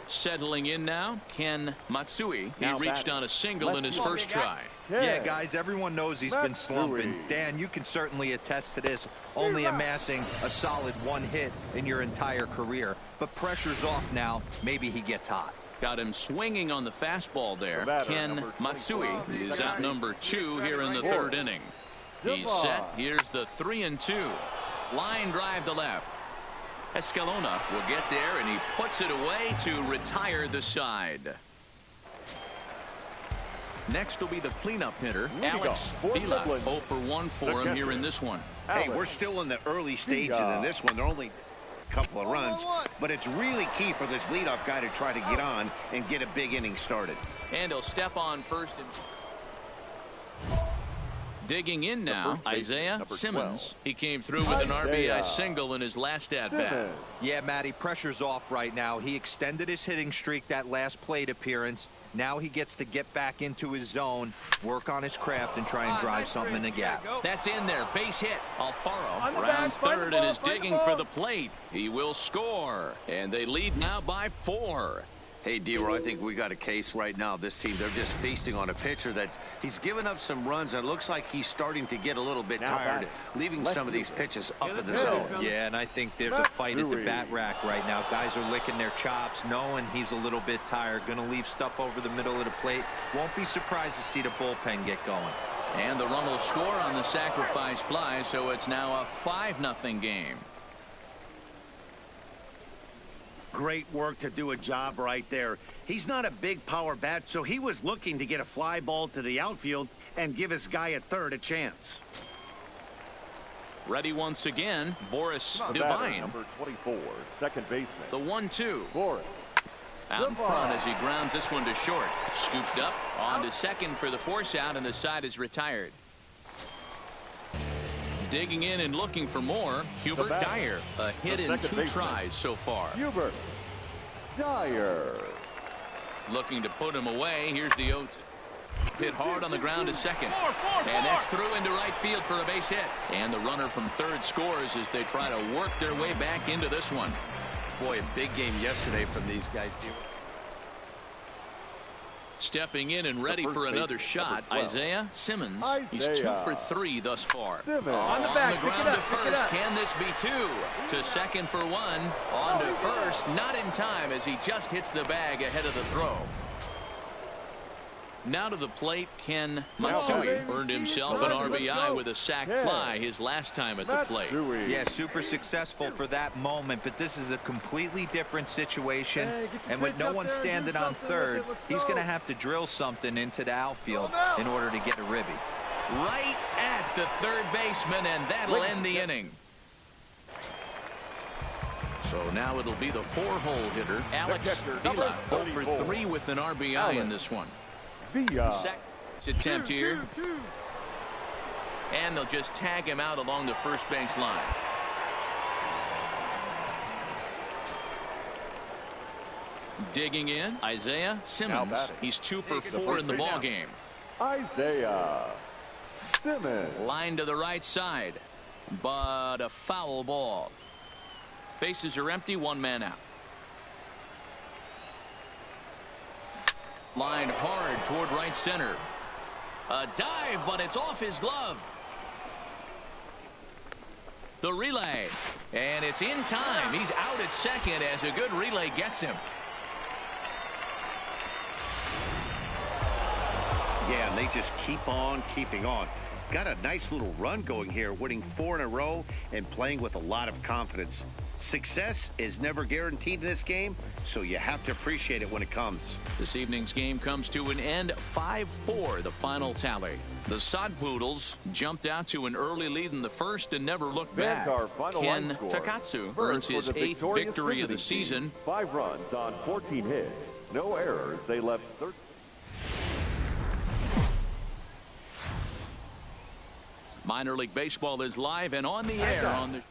Settling in now, Ken Matsui. He reached on a single in his first try. Yeah, guys, everyone knows he's been slumping. Dan, you can certainly attest to this, only amassing a solid 1 hit in your entire career. But pressure's off now. Maybe he gets hot. Got him swinging on the fastball there. Ken Matsui is out number 2 here in the 3rd inning. He's set. Here's the 3-2. Line drive to left. Escalona will get there, and he puts it away to retire the side. Next will be the cleanup hitter, Alex Vila. 0 for 1 for him here in this one. Hey, we're still in the early stages in this one. They're only a couple of runs, but it's really key for this leadoff guy to try to get on and get a big inning started. And he'll step on first and Digging in now, Isaiah number Simmons. 12. He came through with an Isaiah RBI single in his last at-bat. Simmons. Yeah, Matty, pressure's off right now. He extended his hitting streak that last plate appearance. Now he gets to get back into his zone, work on his craft, and try and drive something in the gap. That's in there. Base hit. Alfaro On the rounds bag, find the third ball, and is find the digging ball. for the plate. He will score. And they lead now by 4. Hey, D-Roy, I think we got a case right now. This team, they're just feasting on a pitcher that he's given up some runs, and it looks like he's starting to get a little bit tired, leaving some of these pitches up in the zone. Yeah, and I think there's a fight at the bat rack right now. Guys are licking their chops, knowing he's a little bit tired, going to leave stuff over the middle of the plate. Won't be surprised to see the bullpen get going. And the run will score on the sacrifice fly, so it's now a 5-0 game. Great work to do a job right there. He's not a big power bat, so he was looking to get a fly ball to the outfield and give his guy at third a chance. Ready once again, Boris The batter, Divine. number 24, second baseman. The 1-2. Boris. Out in front as he grounds this one to short. Scooped up on to second for the force out, and the side is retired. Digging in and looking for more, Hubert batter, Dyer. A hit the in second 2 baseman. tries so far. Hubert Dyer. Looking to put him away. Here's the 0-2. Hit hard on the ground to second. And that's through into right field for a base hit. And the runner from third scores as they try to work their way back into this one. Boy, a big game yesterday from these guys. Stepping in and ready first for another baseman, shot, number 12. Isaiah Simmons. He's 2 Isaiah for 3 thus far. Simmons. On the On back, the pick it ground up, to pick it first. up. Can this be 2? To second for 1. On to first. Not in time as he just hits the bag ahead of the throw. Now to the plate, Ken Matsui earned himself an RBI with a sac fly his last time at the plate. Yeah, super successful for that moment, but this is a completely different situation. Hey, get your And with pitch no up one there and do standing on something with third, it. Let's he's go. going to have to drill something into the outfield in order to get a ribby. Right at the third baseman, and that'll end the inning. So now it'll be the 4-hole hitter, Alex catcher, Villa, number 0 for 34. 3 with an RBI in this one. Villa. Second attempt here. And they'll just tag him out along the first base line. Digging in, Isaiah Simmons. batting. He's 2 for 4 in the ball game. Isaiah Simmons. Line to the right side, but a foul ball. Bases are empty, 1 man out. Line hard toward right center. A dive, but it's off his glove. The relay, and it's in time. He's out at second as a good relay gets him. Yeah, and they just keep on keeping on. Got a nice little run going here, winning 4 in a row and playing with a lot of confidence. Success is never guaranteed in this game, so you have to appreciate it when it comes. This evening's game comes to an end, 5-4, the final tally. The Sod Poodles jumped out to an early lead in the first and never looked back. Vanguard final Ken line score. Takatsu First earns for his the 8th victorious victory of the visiting team. season. 5 runs on 14 hits. No errors. They left 13. Minor League Baseball is live and on the air on the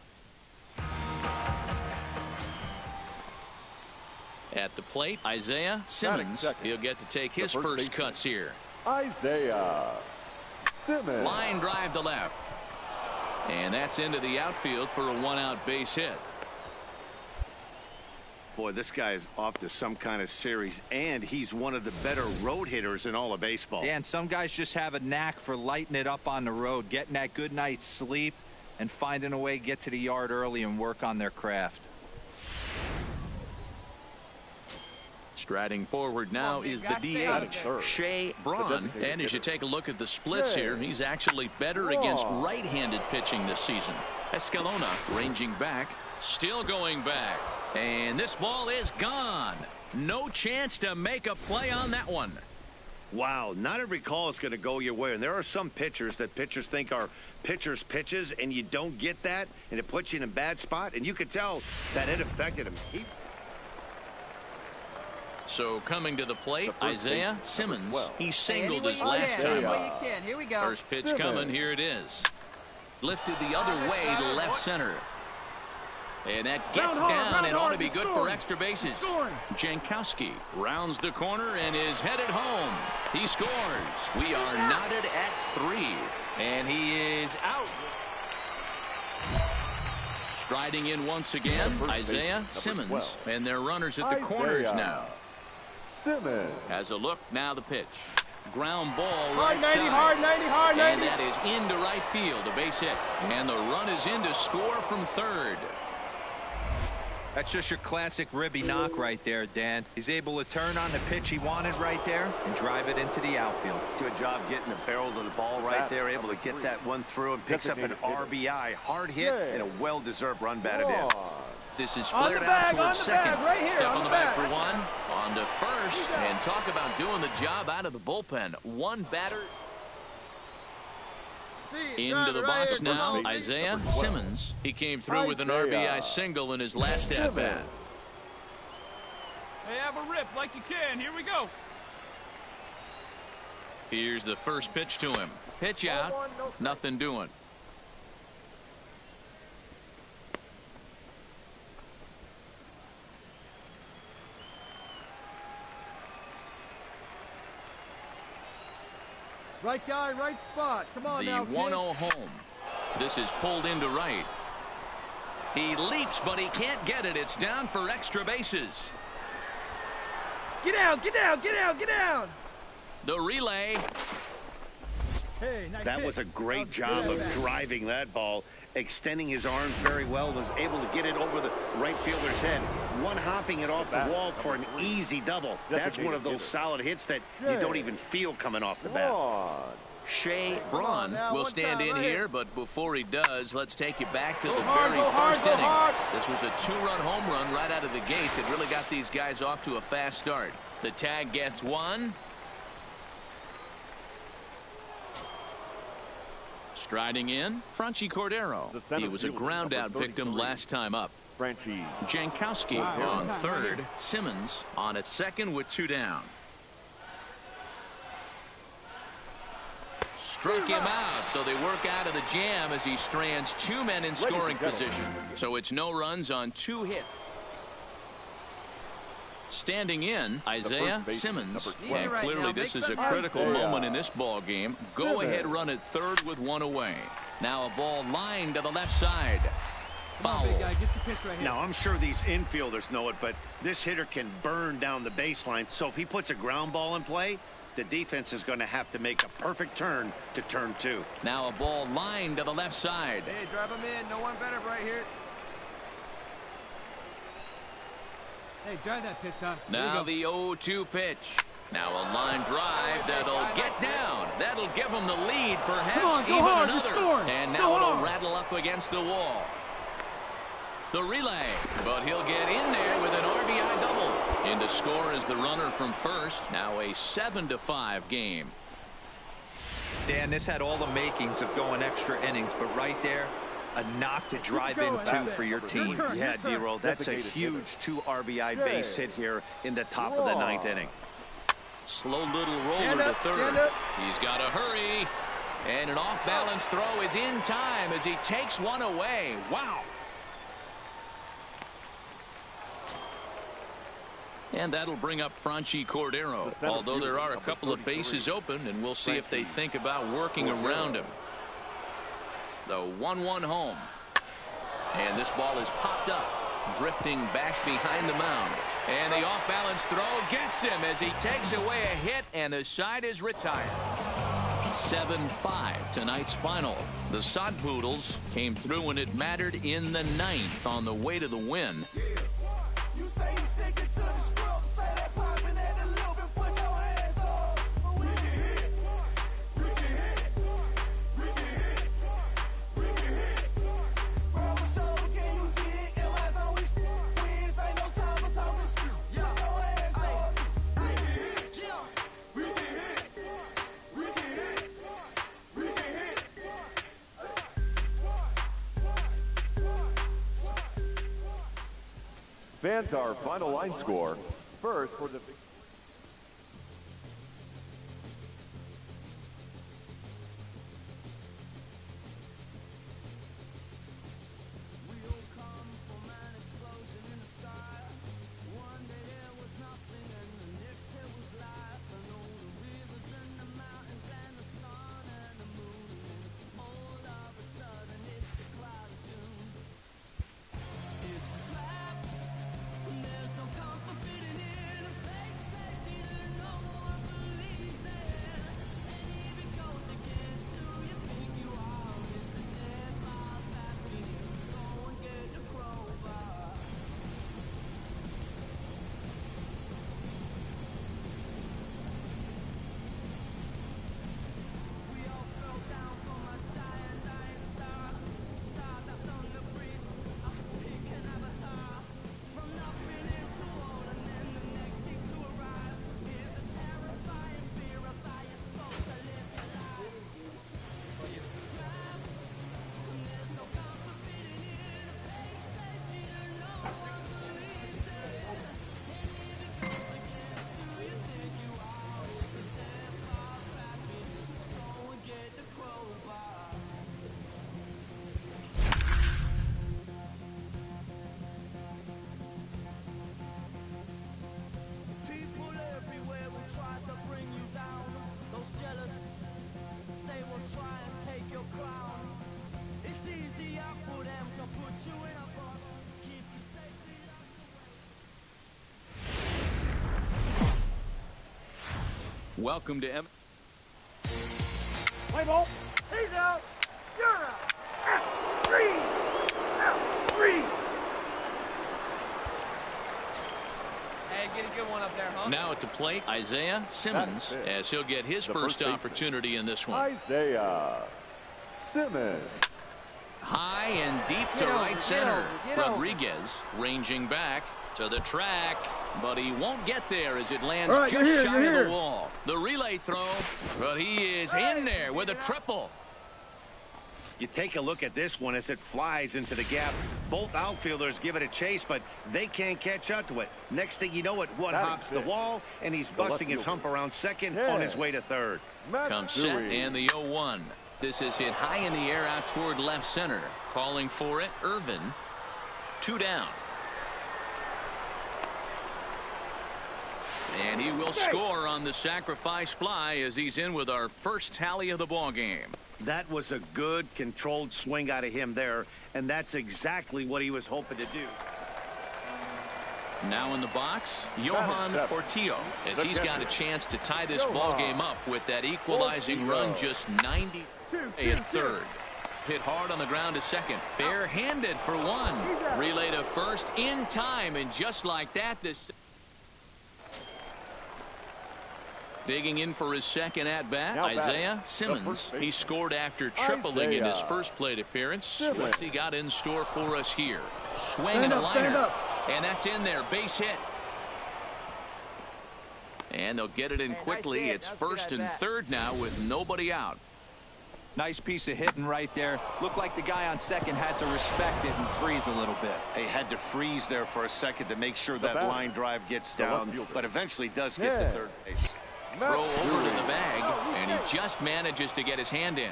at the plate, Isaiah Simmons. second. He'll get to take his The first first baseman. cuts here. Isaiah Simmons. Line drive to left. And that's into the outfield for a 1-out base hit. Boy, this guy is off to some kind of series, and he's one of the better road hitters in all of baseball. Yeah, and some guys just have a knack for lighting it up on the road, getting that good night's sleep, and finding a way to get to the yard early and work on their craft. Striding forward now is the DH, Shea Braun. And as you take a look at the splits here, he's actually better against right-handed pitching this season. Escalona ranging back, still going back. And this ball is gone. No chance to make a play on that one. Wow, not every call is going to go your way. And there are some pitchers that pitchers think are pitchers' pitches, and you don't get that, and it puts you in a bad spot. And you could tell that it affected him. So coming to the plate, Isaiah Simmons. He singled his Hey, last time way up. you can. Here we go. First pitch coming. Here it is. Lifted the other way to left center. And that gets down and ought to be good for extra bases. Jankowski rounds the corner and is headed home. He scores. We are knotted at 3. And he is out. Striding in once again, Isaiah Simmons. And their runners at the corners now. Simmons has a look. Now the pitch. Ground ball Hard right 90, side. hard 90, hard 90. And that is into right field. A base hit. And the run is in to score from third. That's just your classic ribby knock right there, Dan. He's able to turn on the pitch he wanted right there and drive it into the outfield. Good job getting the barrel to the ball right there. Able to get that one through and picks up an RBI. Hard hit and a well-deserved run batted in. This is flared out towards second. Right here, Step on the back for one. On to first. And talk about doing the job out of the bullpen. One batter. Into the box now, Isaiah Simmons. He came through with an RBI single in his last at-bat. Hey, have a rip like you can. Here we go. Here's the first pitch to him. Pitch out. Nothing doing. Right guy, right spot. Come on The now, 1-0 home. This is pulled into right. He leaps, but he can't get it. It's down for extra bases. Get down, get down, get down, get down. The relay. Hey, nice That hit. was a great job of driving that ball, extending his arms very well, was able to get it over the right fielder's head. One hopping it off the wall for an easy double. That's one of those solid hits that you don't even feel coming off the bat. Shea Braun will stand in here, but before he does, let's take you back to the hard, very go hard, first go inning. hard. This was a 2-run home run right out of the gate that really got these guys off to a fast start. The tag gets one. Striding in, Franchi Cordero. He was a ground-out victim last time up. Jankowski on third. Simmons on at second with 2 down. Struck him out, so they work out of the jam as he strands 2 men in scoring position. So it's no runs on 2 hits. Standing in, Isaiah Simmons. And clearly this is a critical moment in this ball game. Go ahead run at third with 1 away. Now a ball lined to the left side. Foul. Now, I'm sure these infielders know it, but this hitter can burn down the baseline. So if he puts a ground ball in play, the defense is going to have to make a perfect turn to turn 2. Now a ball lined to the left side. Hey, drive him in. No one better right here. Hey, drive that pitch, huh? Now the 0-2 pitch. Now a line drive that'll get down. That'll give him the lead, perhaps even another. And now it'll rattle up against the wall. The relay, but he'll get in there with an RBI double. In to score is the runner from first. Now a 7-5 game. Dan, this had all the makings of going extra innings, but right there, a knock to drive into for your team. Yeah, D-Roll, that's a huge 2 RBI base hit here in the top of the 9th inning. Slow little roller to third. He's got to hurry. And an off-balance throw is in time as he takes one away. Wow. And that'll bring up Franchi Cordero, although there are a couple of bases open, and we'll see if they think about working around him. The 1-1 home. And this ball is popped up, drifting back behind the mound. And the off-balance throw gets him as he takes away a hit, and the side is retired. 7-5 tonight's final. The Sod Poodles came through when it mattered in the 9th on the way to the win. You say you sticking to the script, say that popping at the loop and put your hands up. We can hit, we can hit, we can hit, we can hit. Grab a shoulder, can you get in my zone? We wins, ain't no time for talking shit. Put your hands up. We can hit, we can hit, we can hit, we can hit. Fans, our final line score, First for the Welcome to Play ball. He's out. You're out. Out. Three. Out. Three. Hey, get a good one up there, huh? Now at the plate, Isaiah Simmons, as he'll get his first opportunity in this one. Isaiah Simmons. High and deep to right center. Rodriguez ranging back to the track, but he won't get there as it lands just shy of the wall. The relay throw, but he is in there with a triple. You take a look at this one as it flies into the gap. Both outfielders give it a chase, but they can't catch up to it. Next thing you know it, one hops the wall, and he's busting his hump around second on his way to third. Comes set and the 0-1. This is hit high in the air out toward left center. Calling for it, Irvin. 2 down. And he will score on the sacrifice fly as he's in with our first tally of the ball game. That was a good controlled swing out of him there, and that's exactly what he was hoping to do. Now in the box, Johan Portillo, as he's got a chance to tie this ball game up with that equalizing run just 90 at third. Hit hard on the ground to second. Bare-handed for one. Relay to first in time, and just like that, this digging in for his second at-bat, Isaiah Simmons. He scored after tripling in his first plate appearance. What's he got in store for us here? Swing and a liner. And that's in there. Base hit. And they'll get it in quickly. It's first and third now with nobody out. Nice piece of hitting right there. Looked like the guy on second had to respect it and freeze a little bit. He had to freeze there for a second to make sure that line drive gets down, but eventually does get to third base. Throw over to the bag, and he just manages to get his hand in.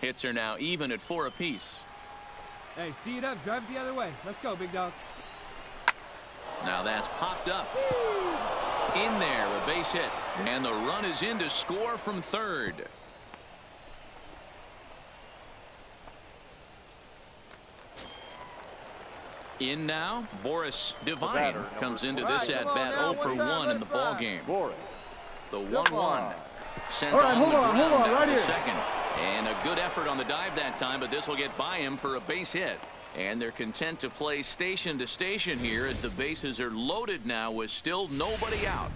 Hits are now even at 4 apiece. Hey, see it up, drive the other way. Let's go, big dog. Now that's popped up. In there, a base hit. And the run is in to score from third. In now, Boris Devine comes into this at-bat 0 for 1 in the ball game. The 1-1 sent on the ground out to second. And a good effort on the dive that time, but this will get by him for a base hit. And they're content to play station to station here as the bases are loaded now with still nobody out.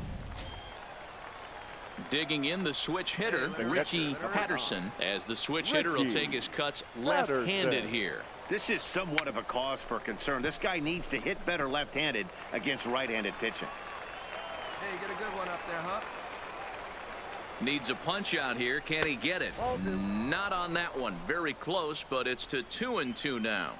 Digging in the switch hitter, Richie Patterson, as the switch hitter will take his cuts left-handed here. This is somewhat of a cause for concern. This guy needs to hit better left-handed against right-handed pitching. Hey, get a good one up there, huh? Needs a punch out here. Can he get it? Not on that one. Very close, but it's to 2-2 now.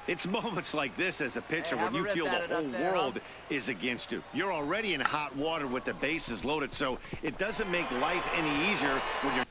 It's moments like this as a pitcher when you feel the whole world is against you. You're already in hot water with the bases loaded, so it doesn't make life any easier when you're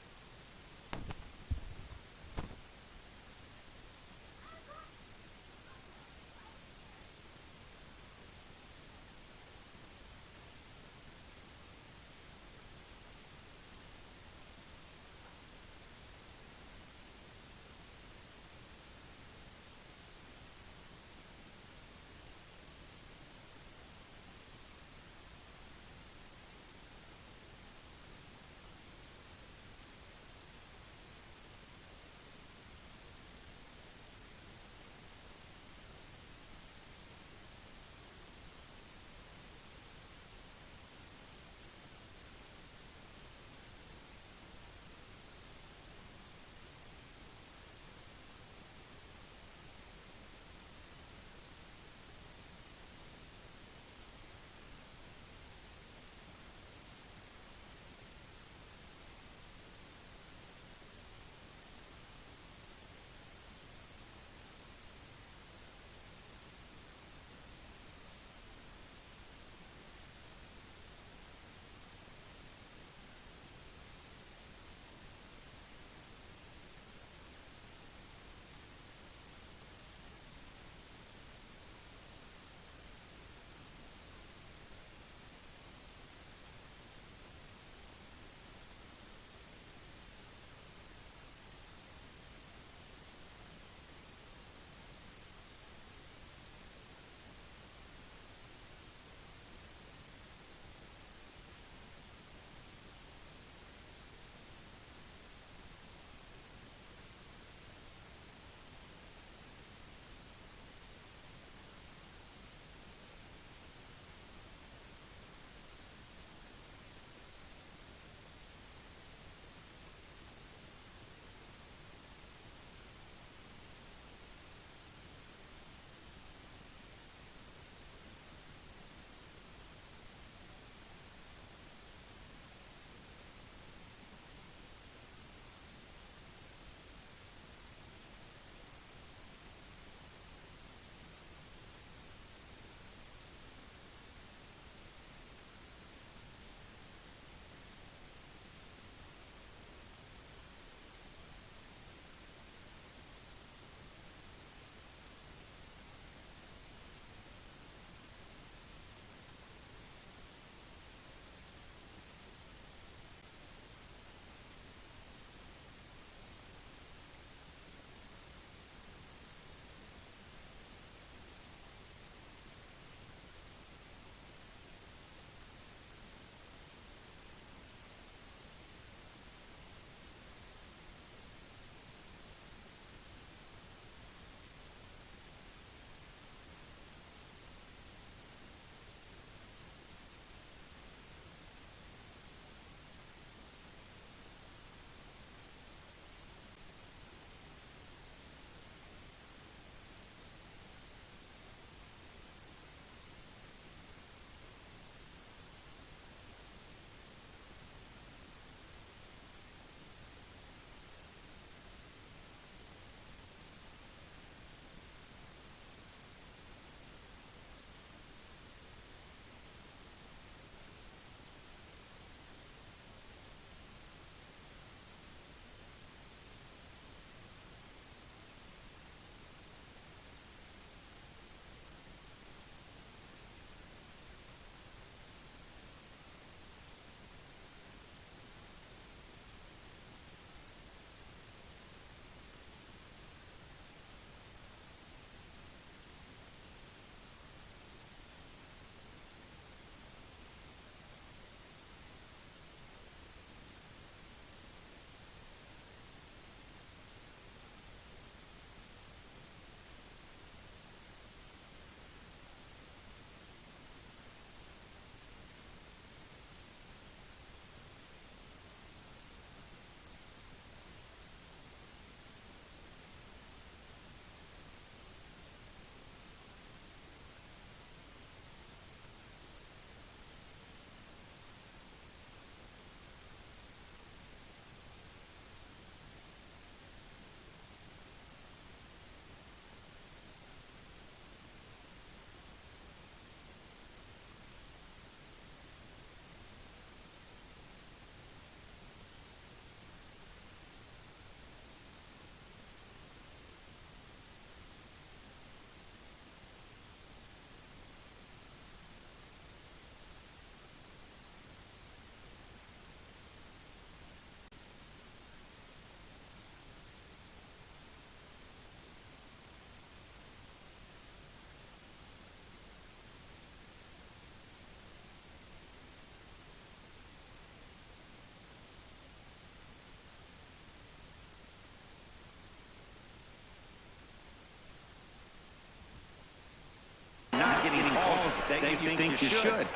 that you think you should.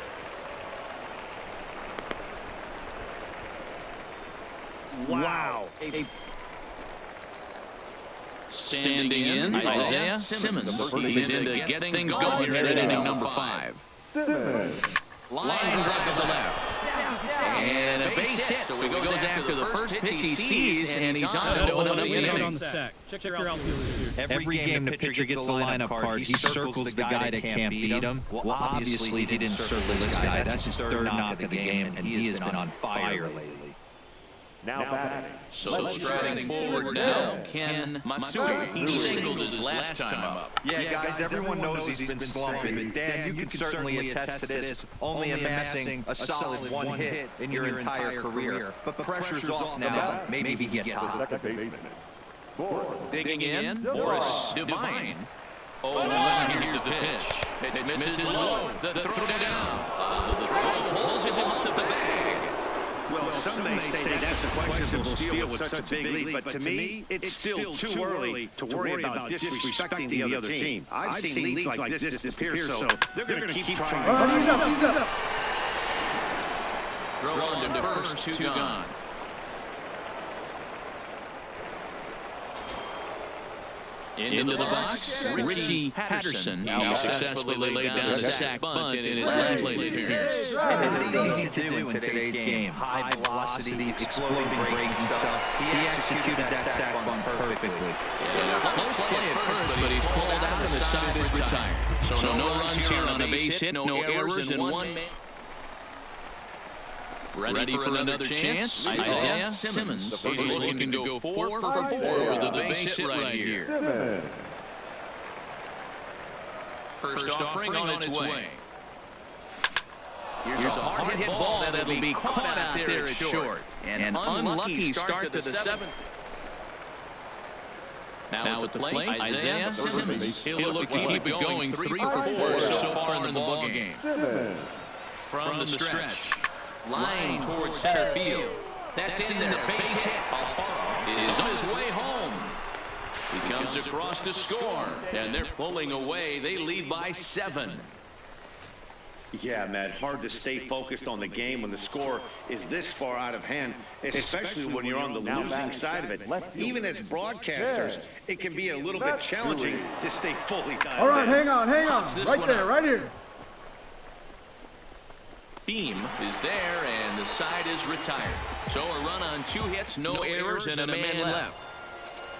Wow. Standing in, Isaiah Simmons. He's into getting things going here in inning number 5. Line drive to the left. And a base hit, so he goes after the first pitch he sees, and he's on to open up the inning. Check your outfielders here. Every game the pitcher gets the lineup card, he circles the guy that can't beat him. Well, obviously he didn't circle this guy. That's his third knock of the game, and he has been on fire lately. Now batting. So striding forward now, Ken Matsui. He singled his last time up. Yeah, guys, everyone knows he's been slumping, but Dan, you can certainly attest to this, only amassing a solid one hit in your entire career. But pressure's off now, maybe he gets hot. Digging in, Boris Devine. Oh, and here's the pitch. Pitch misses low. The throw down. The throw pulls him off the bag. Well, some may say that's a questionable steal with such a big lead, but to me, it's still too early to worry about disrespecting the other team. I've seen leads like this disappear, so they're going to keep trying. He's up. Throw on to first, 2 gone. Into the box, Richie Patterson. He successfully laid down a sac bunt in his last plate appearance. And it's easy to do in today's game. High velocity, exploding breaking stuff. He executed that sac bunt perfectly. Close play at first, but he's pulled out and the side is retired. So no runs here on a base hit, no errors, and 1 man. Ready for another chance? Isaiah Simmons. He's looking to go 4 for 4 with the base hit right here. First offering on its way. Here's a hard hit ball that'll be caught out there at short. An unlucky start to the 7th. Now at the plate, Isaiah Simmons. He'll look to keep it going 3 for 4 so far in the ballgame. From the stretch. Line towards center field. That's in there. Base hit. Alfaro is on his way home. He comes across to score, and they're pulling away. They lead by 7. Yeah, Matt, hard to stay focused on the game when the score is this far out of hand, especially when you're on the losing side of it. Even as broadcasters, it can be a little bit challenging to stay fully dialed in. All right, hang on. Right there, right here. Beam is there, and the side is retired. So a run on 2 hits, no errors, and a man left.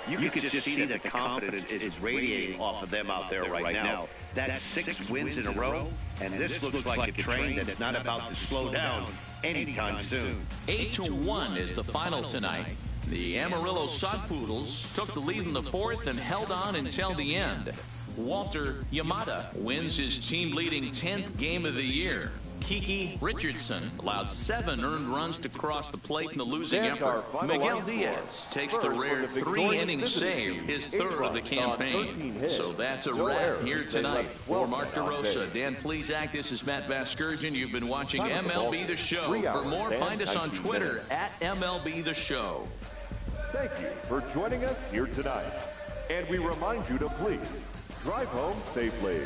You can just see that the confidence is radiating off of them out there right now. That's 6 wins in a row, and this looks like a train that's not about to slow down anytime soon. 8-1 is the final tonight. The Amarillo Sodpoodles took the lead in the 4th and held on until the end. Walter Yamada wins his team-leading 10th game of the year. Kiki Richardson allowed 7 earned runs to cross the plate in the losing effort. Miguel Diaz takes the rare 3-inning save, his 3rd of the campaign. So that's a wrap here tonight. For Mark DeRosa, Dan Plesac, this is Matt Vasgersian. You've been watching MLB The Show. For more, find us on Twitter at MLB The Show. Thank you for joining us here tonight. And we remind you to please drive home safely.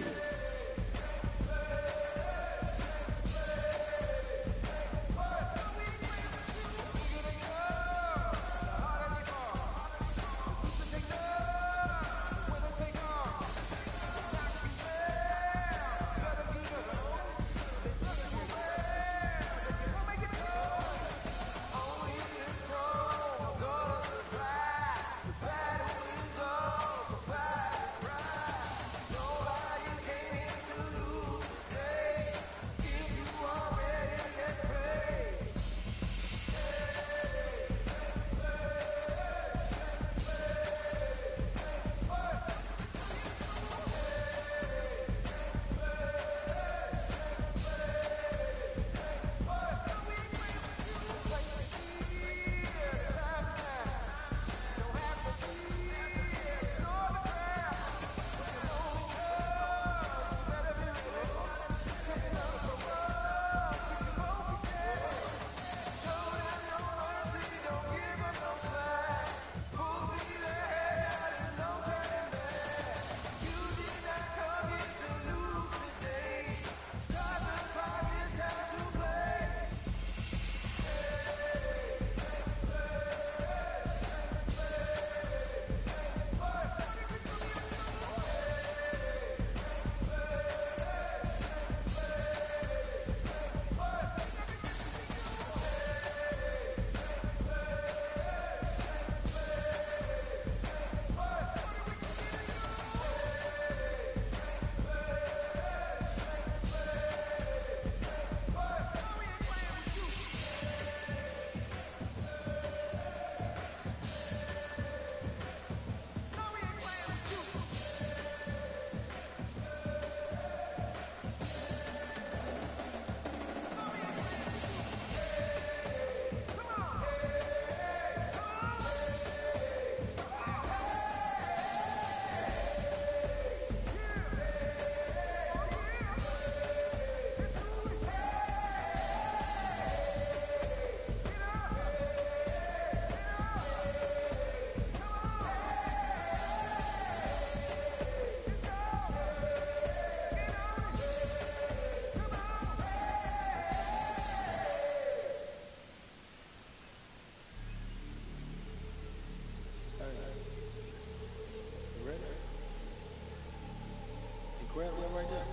right there.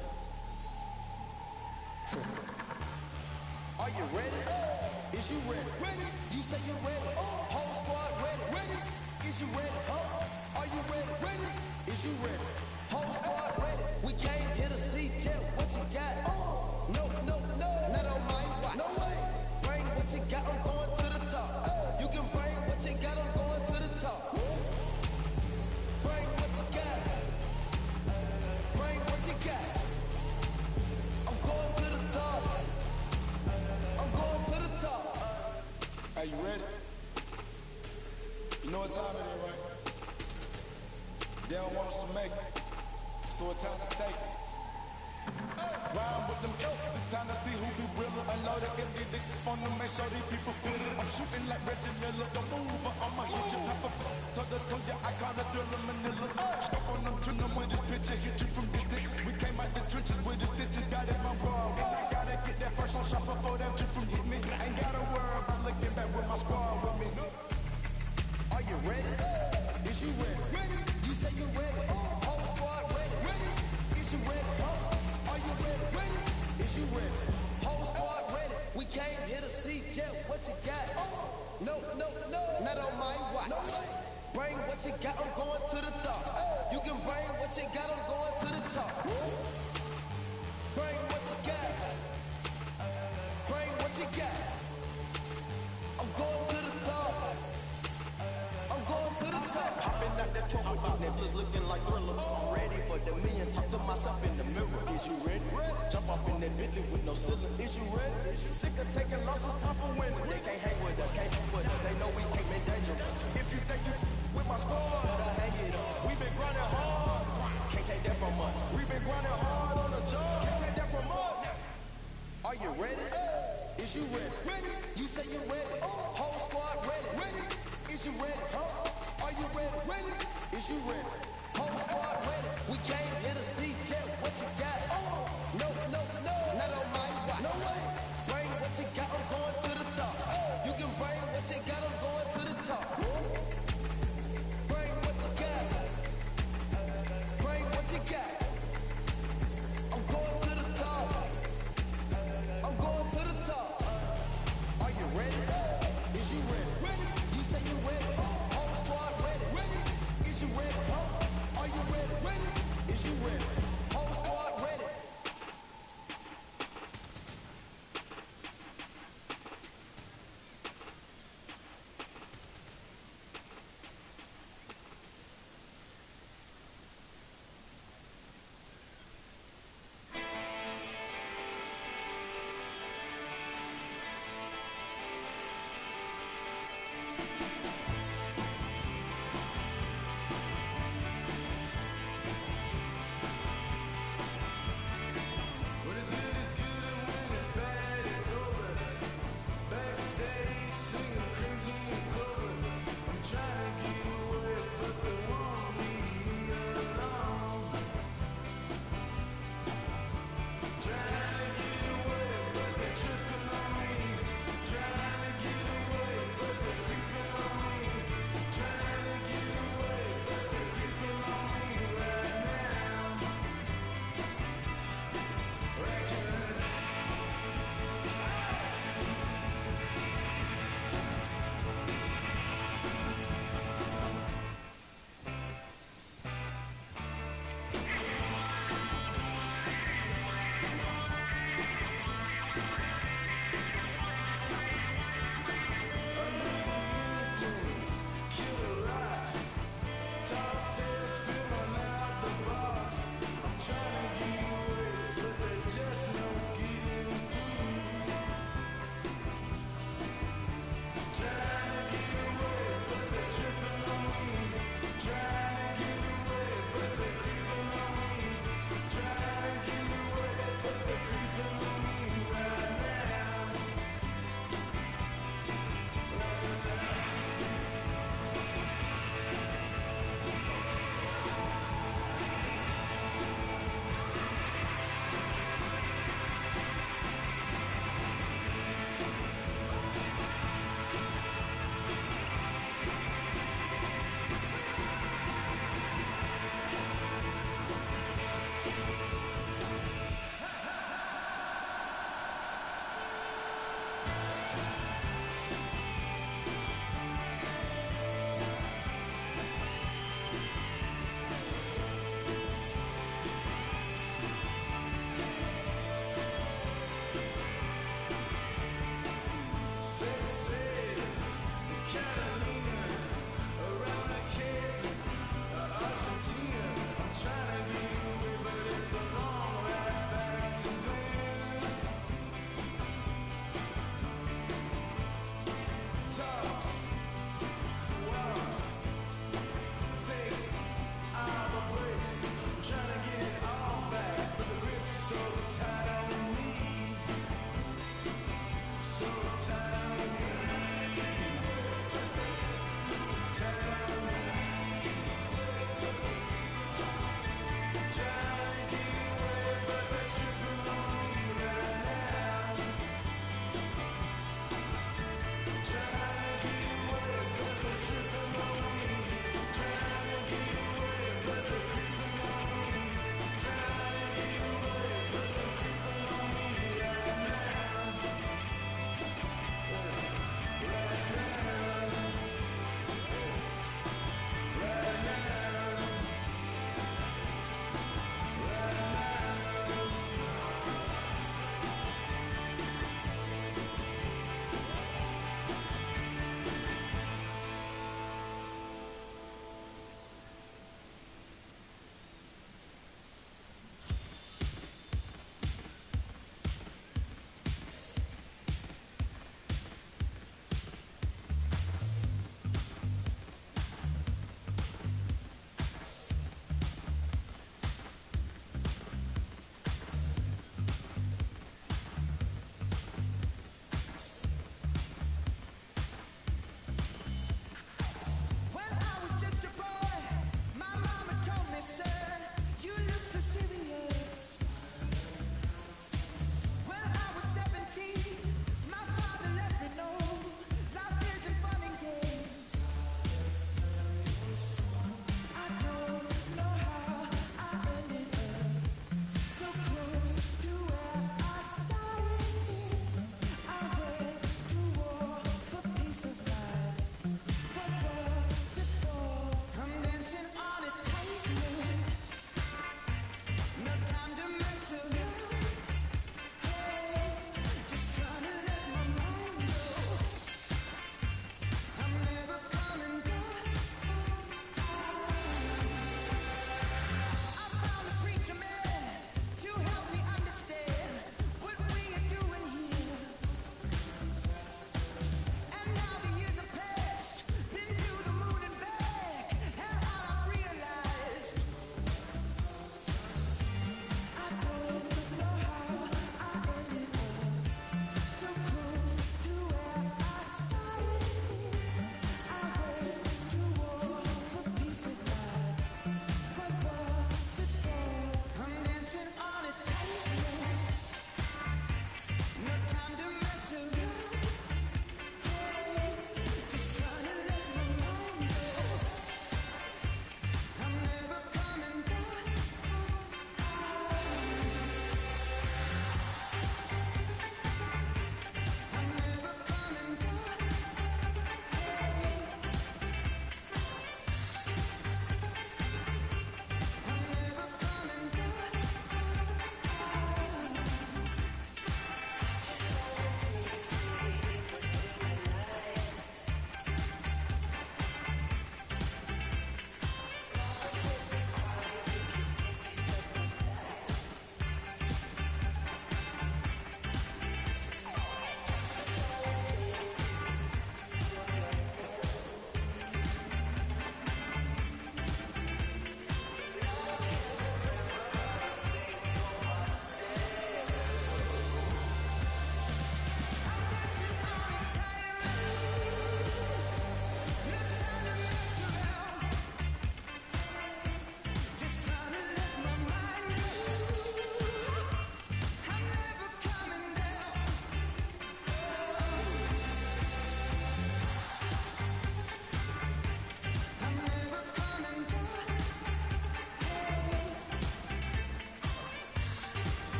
Are you ready? Is you ready? You say you ready. Whole squad ready. Is you ready? Are you ready? Is you ready? Whole squad ready. We came here to see Jeff. What you got? No. Not on my watch. No way. Bring what you got. I'm going to the top. You can bring what you got. I'm going to the top. Bring what you got. Bring what you got. I'm going to the top. I'm going to the top. Are you ready? You know what time it is, right? They don't want us to make it, so it's time to take it. Rhyme with them dope, it's time to see who be realer. Unload it, get it on them, make sure these people feel it. I'm shooting like Reggie Miller, don't move, I'ma hit you. Have a toe yeah, I call it thriller Manila. Stop on them, trim them with this picture, hit you from distance. We came out the trenches with the stitches, God is my ball. And I gotta get that first on shot before that drip from hit me. Ain't gotta worry about looking back with my squad with me. Are you ready? Is you ready? You say you ready. Whole squad ready. Is you ready? Are you ready? Is you ready? Whole squad ready. We came here to see Jeff. What you got? No. Not on my watch. Bring what you got. I'm going to the top. You can bring what you got. I'm going to the top. Bring what you got. Bring what you got. I'm going to the top. I'm going to the top. Hopping out that truck with the nibblers looking like Thriller. I'm ready for the millions, talk to myself in the mirror. Is you ready? Jump off in that Bentley with no ceiling. Is you ready? Sick of taking losses, time for winning. They can't hang with us, can't fuck with us. They know we ain't been dangerous. If you think you with my squad, better hang it up. We been grinding hard, can't take that from us. We been grinding hard on the job, can't take that from us. Are you ready? Is you ready? You say you ready. Whole squad ready. Is you ready? Are you ready? Is you ready? Whole squad ready. We came here to see Jeff. What you got? No. Not on my watch. No way. Bring what you got. I'm going to the top. You can bring what you got. I'm going to the top. Bring what you got. Bring what you got. I'm going to the top. I'm going to the top. Are you ready? Is you ready? You say you ready. Whole squad ready. Is you ready? Are you ready? Is you ready? Whole squad ready.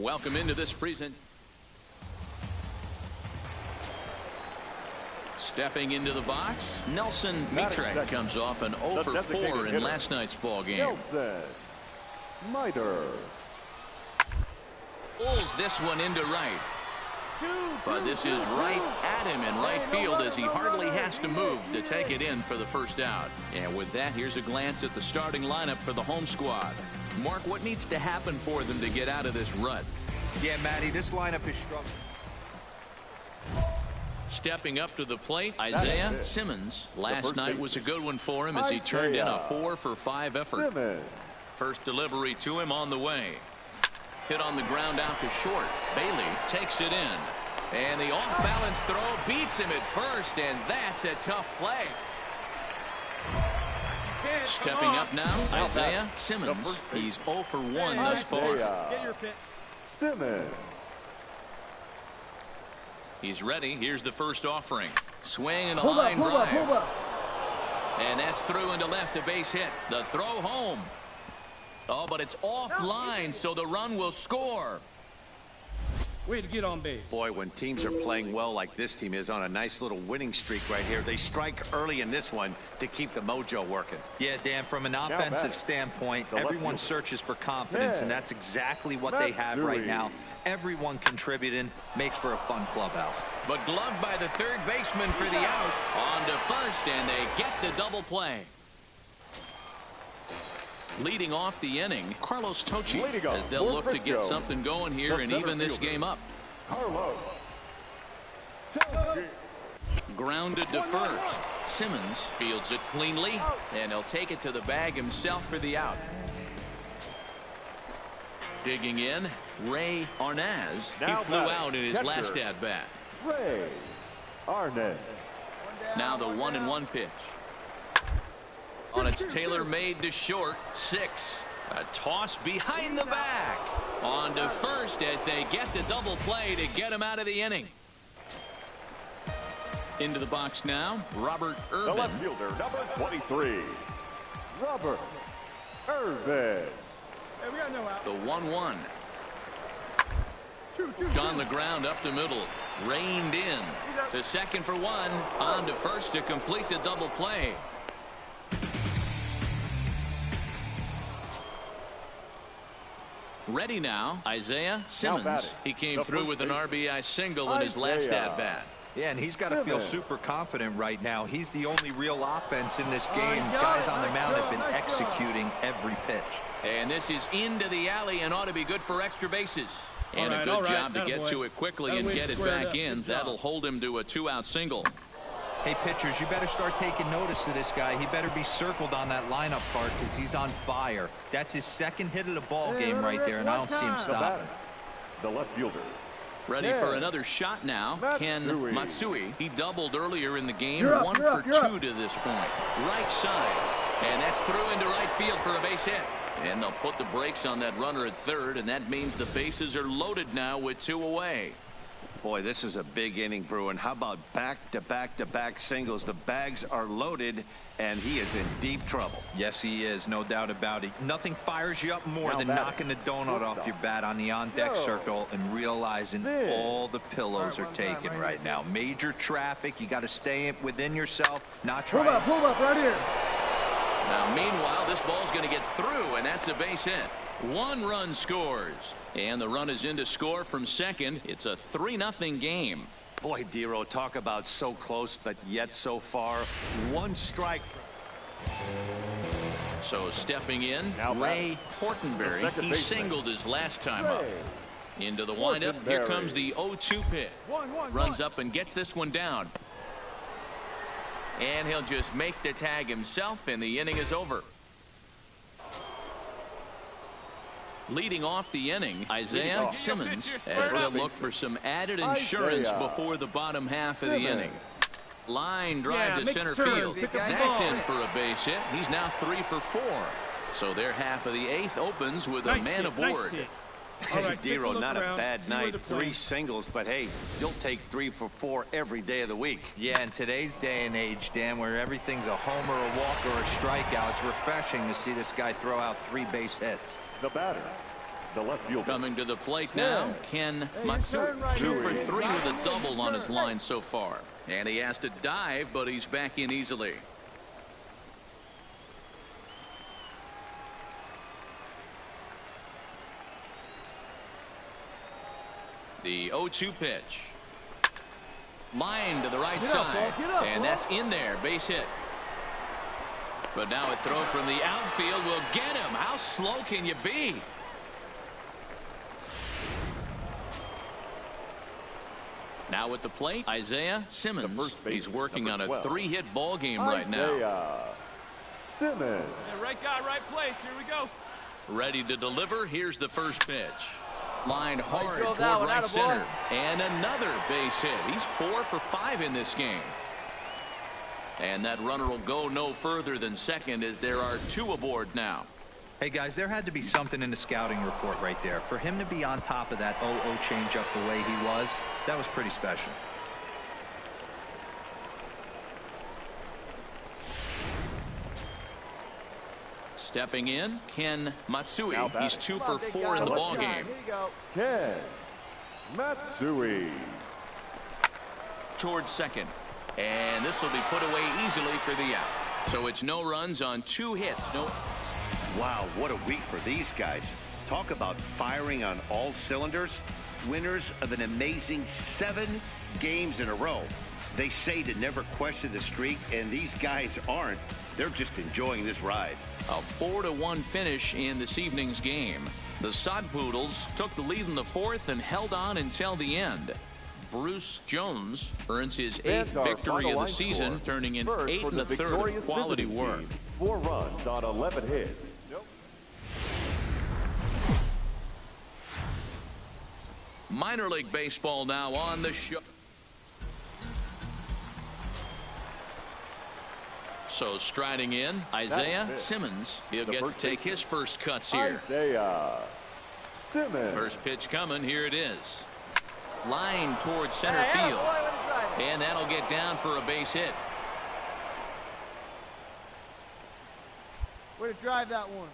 Welcome into this present. Stepping into the box, Nelson Mitrek comes off an 0 for 4 in last night's ball game. Nelson Miter pulls this one into right. But this is right at him in right field as he hardly has to move to take it in for the first out. And with that, here's a glance at the starting lineup for the home squad. Mark, what needs to happen for them to get out of this rut? Yeah, Matty, this lineup is struggling. Stepping up to the plate, Isaiah Simmons. Last night was a good one for him as he turned in a 4 for 5 effort. First delivery to him on the way. Hit on the ground out to short. Bailey takes it in. And the off-balance throw beats him at first, and that's a tough play. Stepping up now, Isaiah Simmons. He's 0 for 1 thus far. Get your pitch. Simmons. He's ready. Here's the first offering. Swing and a line drive. And that's through into left, a base hit. The throw home. Oh, but it's offline, so the run will score. Way to get on base. Boy, when teams are playing well like this team is on a nice little winning streak right here, they strike early in this one to keep the mojo working. Yeah, Dan, from an offensive standpoint, everyone searches for confidence, and that's exactly what they have right now. Everyone contributing makes for a fun clubhouse. But gloved by the third baseman for the out. On to first, and they get the double play. Leading off the inning, Carlos Tocci, as they'll look to get something going here and even this game up. Grounded to first. Simmons fields it cleanly, and he'll take it to the bag himself for the out. Digging in, Ray Arnaz. He flew out in his last at-bat. Ray Arnaz. Now the 1-1 pitch. On its tailor-made to short, 6. A toss behind the back. On to first as they get the double play to get him out of the inning. Into the box now, Robert Irvin. The left fielder, number 23, Robert Irvin. Hey, we got no out. The 1-1. On the ground up the middle. Reined in. To second for 1. On to first to complete the double play. Ready now, Isaiah Simmons. He came through with an RBI single in his last at-bat. Yeah, and he's got to feel super confident right now. He's the only real offense in this game. Guys on the mound have been executing every pitch. And this is into the alley and ought to be good for extra bases. And a good job to get to it quickly and get it back in. That'll hold him to a 2-out single. Hey, pitchers, you better start taking notice of this guy. He better be circled on that lineup part because he's on fire. That's his second hit of the ball game right there, and I don't see him stopping. The left fielder. Ready for another shot now. Ken Matsui. He doubled earlier in the game. 1 for 2 to this point. Right side. And that's through into right field for a base hit. And they'll put the brakes on that runner at third, and that means the bases are loaded now with 2 away. Boy, this is a big inning, Bruin. How about back-to-back-to-back singles? The bags are loaded, and he is in deep trouble. Yes, he is. No doubt about it. Nothing fires you up more than knocking the donut off your bat on the on-deck circle and realizing all the pillows are taken right now. Major traffic. You got to stay within yourself, not try. Pull up right here. Now, meanwhile, this ball's going to get through, and that's a base hit. 1 run scores. And the run is in to score from second. It's a 3-0 game. Boy, Dero, talk about so close, but yet so far. 1 strike. So stepping in, Ray Fortenberry. He singled his last time up. Into the windup. Here comes the 0-2 pitch. Runs up and gets this one down. And he'll just make the tag himself, and the inning is over. Leading off the inning, Isaiah Simmons, as they'll look for some added insurance before the bottom half of the inning. Line drive to center field. That's in for a base hit. He's now 3 for 4. So their half of the 8th opens with a man aboard. Hey, Dero, not a bad night. 3 singles, but hey, you'll take 3 for 4 every day of the week. Yeah, in today's day and age, Dan, where everything's a homer, a walk, or a strikeout, it's refreshing to see this guy throw out 3 base hits. The batter, the left fielder. Coming to the plate now, Ken Matsui. 2 for 3 with a double on his line so far. And he has to dive, but he's back in easily. The 0-2 pitch. Line to the right side. And that's in there. Base hit. But now a throw from the outfield will get him. How slow can you be? Now at the plate, Isaiah Simmons. He's working on a 3-hit ball game right now. Simmons. Yeah, right guy, right place. Here we go. Ready to deliver. Here's the first pitch. Lined hard drove toward that one right out of center. board. And another base hit. He's 4 for 5 in this game. And that runner will go no further than second as there are 2 aboard now. Hey, guys, there had to be something in the scouting report right there. For him to be on top of that 0-0 changeup the way he was, that was pretty special. Stepping in, Ken Matsui. He's 2 for 4 in the ball game. Ken Matsui. Towards second. And this will be put away easily for the out. So it's no runs on 2 hits. No. Wow, what a week for these guys. Talk about firing on all cylinders. Winners of an amazing 7 games in a row. They say to never question the streak, and these guys aren't. They're just enjoying this ride. A 4-1 finish in this evening's game. The Sod Poodles took the lead in the 4th and held on until the end. Bruce Jones earns his 8th victory of the season, turning in 8 1/3 of quality work. 4 runs on 11 hits. Minor League Baseball now on the show. So striding in, Isaiah Simmons. He'll get to take his first cuts here. Isaiah Simmons. First pitch coming. Here it is. Line towards center field. And that'll get down for a base hit. Way to drive that one.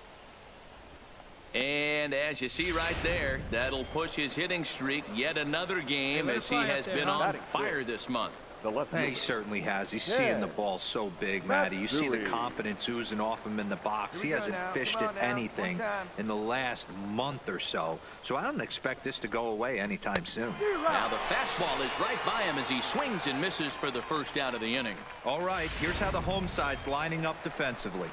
And as you see right there, that'll push his hitting streak yet another game as he has been on fire this month. He certainly has. He's seeing the ball so big, Matty. You see the confidence oozing off him in the box. He hasn't fished at anything in the last month or so. So I don't expect this to go away anytime soon. Now the fastball is right by him as he swings and misses for the first out of the inning. All right, here's how the home side's lining up defensively.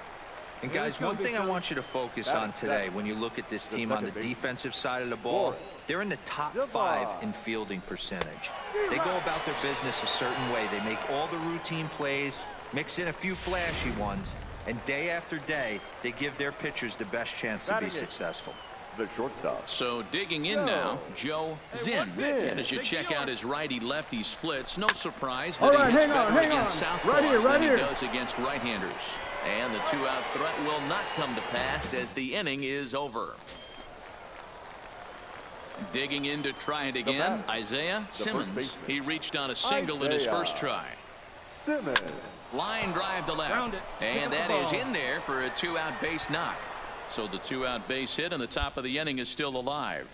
And guys, one thing I want you to focus on today when you look at this team on the defensive side of the ball, they're in the top 5 in fielding percentage. They go about their business a certain way. They make all the routine plays, mix in a few flashy ones, and day after day, they give their pitchers the best chance to be successful. The shortstop. So digging in now, Joe Zinn. And as you check out his righty-lefty splits, no surprise that he hits better against southpaws than he does against right-handers. And the 2-out threat will not come to pass as the inning is over. Digging in to try it again, Isaiah Simmons. He reached on a single in his first try. Simmons. Line drive to left. And that is in there for a 2-out base knock. So the 2-out base hit and the top of the inning is still alive.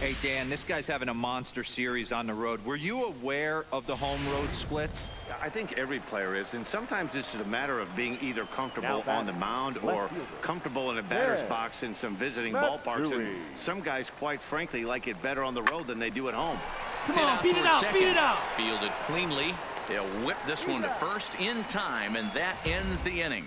Hey, Dan, this guy's having a monster series on the road. Were you aware of the home road splits? I think every player is, and sometimes it's a matter of being either comfortable on the mound or comfortable in a batter's box in some visiting ballparks. And some guys, quite frankly, like it better on the road than they do at home. Come on, beat it out, beat it out. Fielded cleanly. They'll whip this one to first in time, and that ends the inning.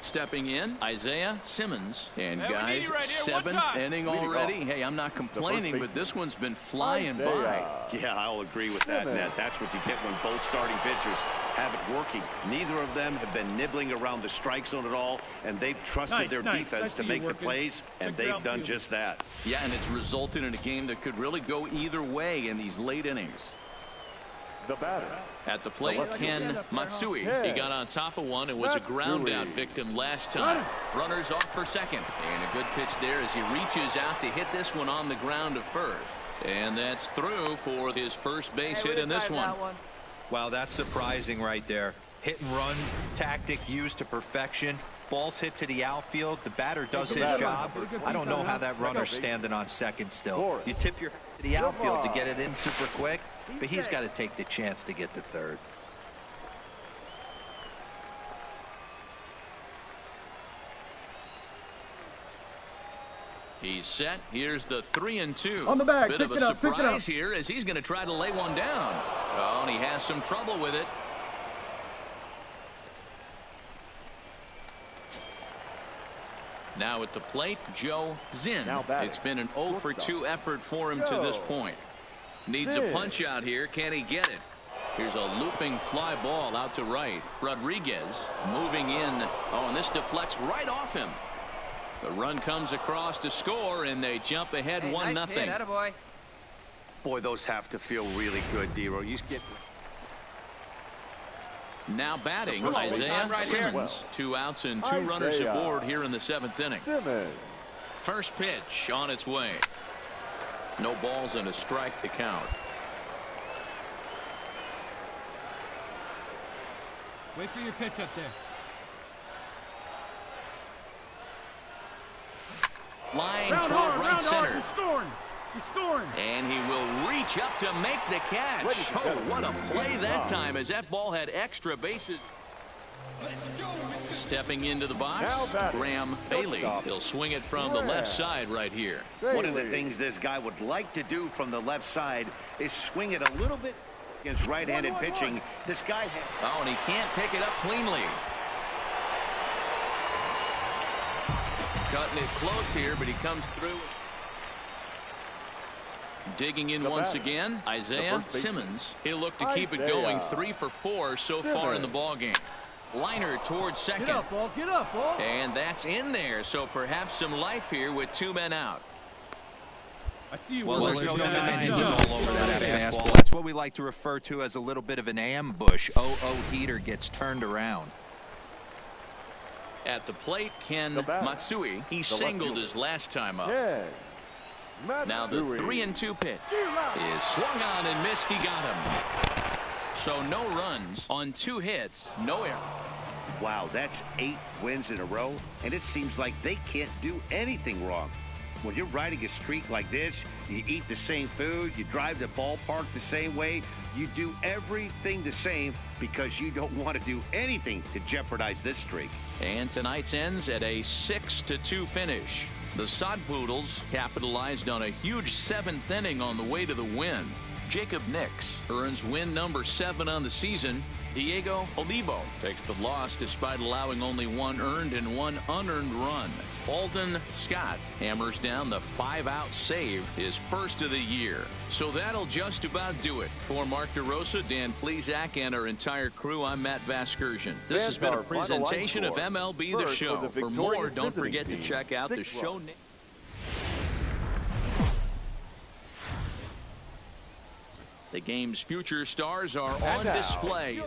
Stepping in, Isaiah Simmons. And guys, 7th inning already. Hey, I'm not complaining, but this one's been flying by. Yeah, I'll agree with that, Ned. That's what you get when both starting pitchers have it working. Neither of them have been nibbling around the strike zone at all, and they've trusted their defense to make the plays, and they've done just that. Yeah, and it's resulted in a game that could really go either way in these late innings. The batter. At the plate, Ken Matsui. He got on top of one and was a ground out victim last time. Runners off for second. And a good pitch there as he reaches out to hit this one on the ground to first. And that's through for his first base hit in this one. Wow, that's surprising right there. Hit and run tactic used to perfection. Ball's hit to the outfield. The batter does his job. I don't know how that runner's standing on second still. You tip your head to the outfield to get it in super quick, but he's got to take the chance to get to third. He's set. Here's the 3-2. On the bag. Bit Pick of a it up, pick it surprise up. here as he's going to try to lay one down. Oh, and he has some trouble with it. Now at the plate, Joe Zinn. It's been an 0 for 2 effort for him to this point. Needs a punch out here. Can he get it? Here's a looping fly ball out to right. Rodriguez moving in. Oh, and this deflects right off him. The run comes across to score, and they jump ahead 1-0. Nice hit, attaboy. Boy, those have to feel really good, D-Row. You get... Now batting, Isaiah Simmons. 2 outs and 2 runners aboard here in the 7th inning. First pitch on its way. No balls and a strike to count. Wait for your pitch up there. Line toward right center. You're scoring. You're scoring. And he will reach up to make the catch. Oh, what a play that time as that ball had extra bases. Stepping into the box, Graham Bailey. He'll swing it from the left side right here. One of the things this guy would like to do from the left side is swing it a little bit against right-handed pitching. This guy has... Oh, and he can't pick it up cleanly. Cutting it close here, but he comes through. Digging in once again, Isaiah Simmons. He'll look to keep it going. 3 for 4 so far in the ballgame. Liner towards second. Get up, ball. Get up, ball. And that's in there, so perhaps some life here with 2 men out. I see you. Well, there's no denying all over that fastball. That's what we like to refer to as a little bit of an ambush. 0-0 heater gets turned around. At the plate, Ken Matsui. He singled his last time up. Now the 3-2 pitch is swung on and missed. He got him. So no runs on 2 hits, no error. Wow, that's 8 wins in a row, and it seems like they can't do anything wrong. When you're riding a streak like this, you eat the same food, you drive the ballpark the same way, you do everything the same because you don't want to do anything to jeopardize this streak. And tonight's ends at a 6-2 finish. The Sod Poodles capitalized on a huge 7th inning on the way to the win. Jacob Nix earns win number 7 on the season. Diego Olivo takes the loss despite allowing only 1 earned and 1 unearned run. Alden Scott hammers down the 5-out save, his first of the year. So that'll just about do it. For Mark DeRosa, Dan Plesac, and our entire crew, I'm Matt Vasgersian. This has been a presentation of MLB The Show. For more, don't forget to check out the show. The game's future stars are on display.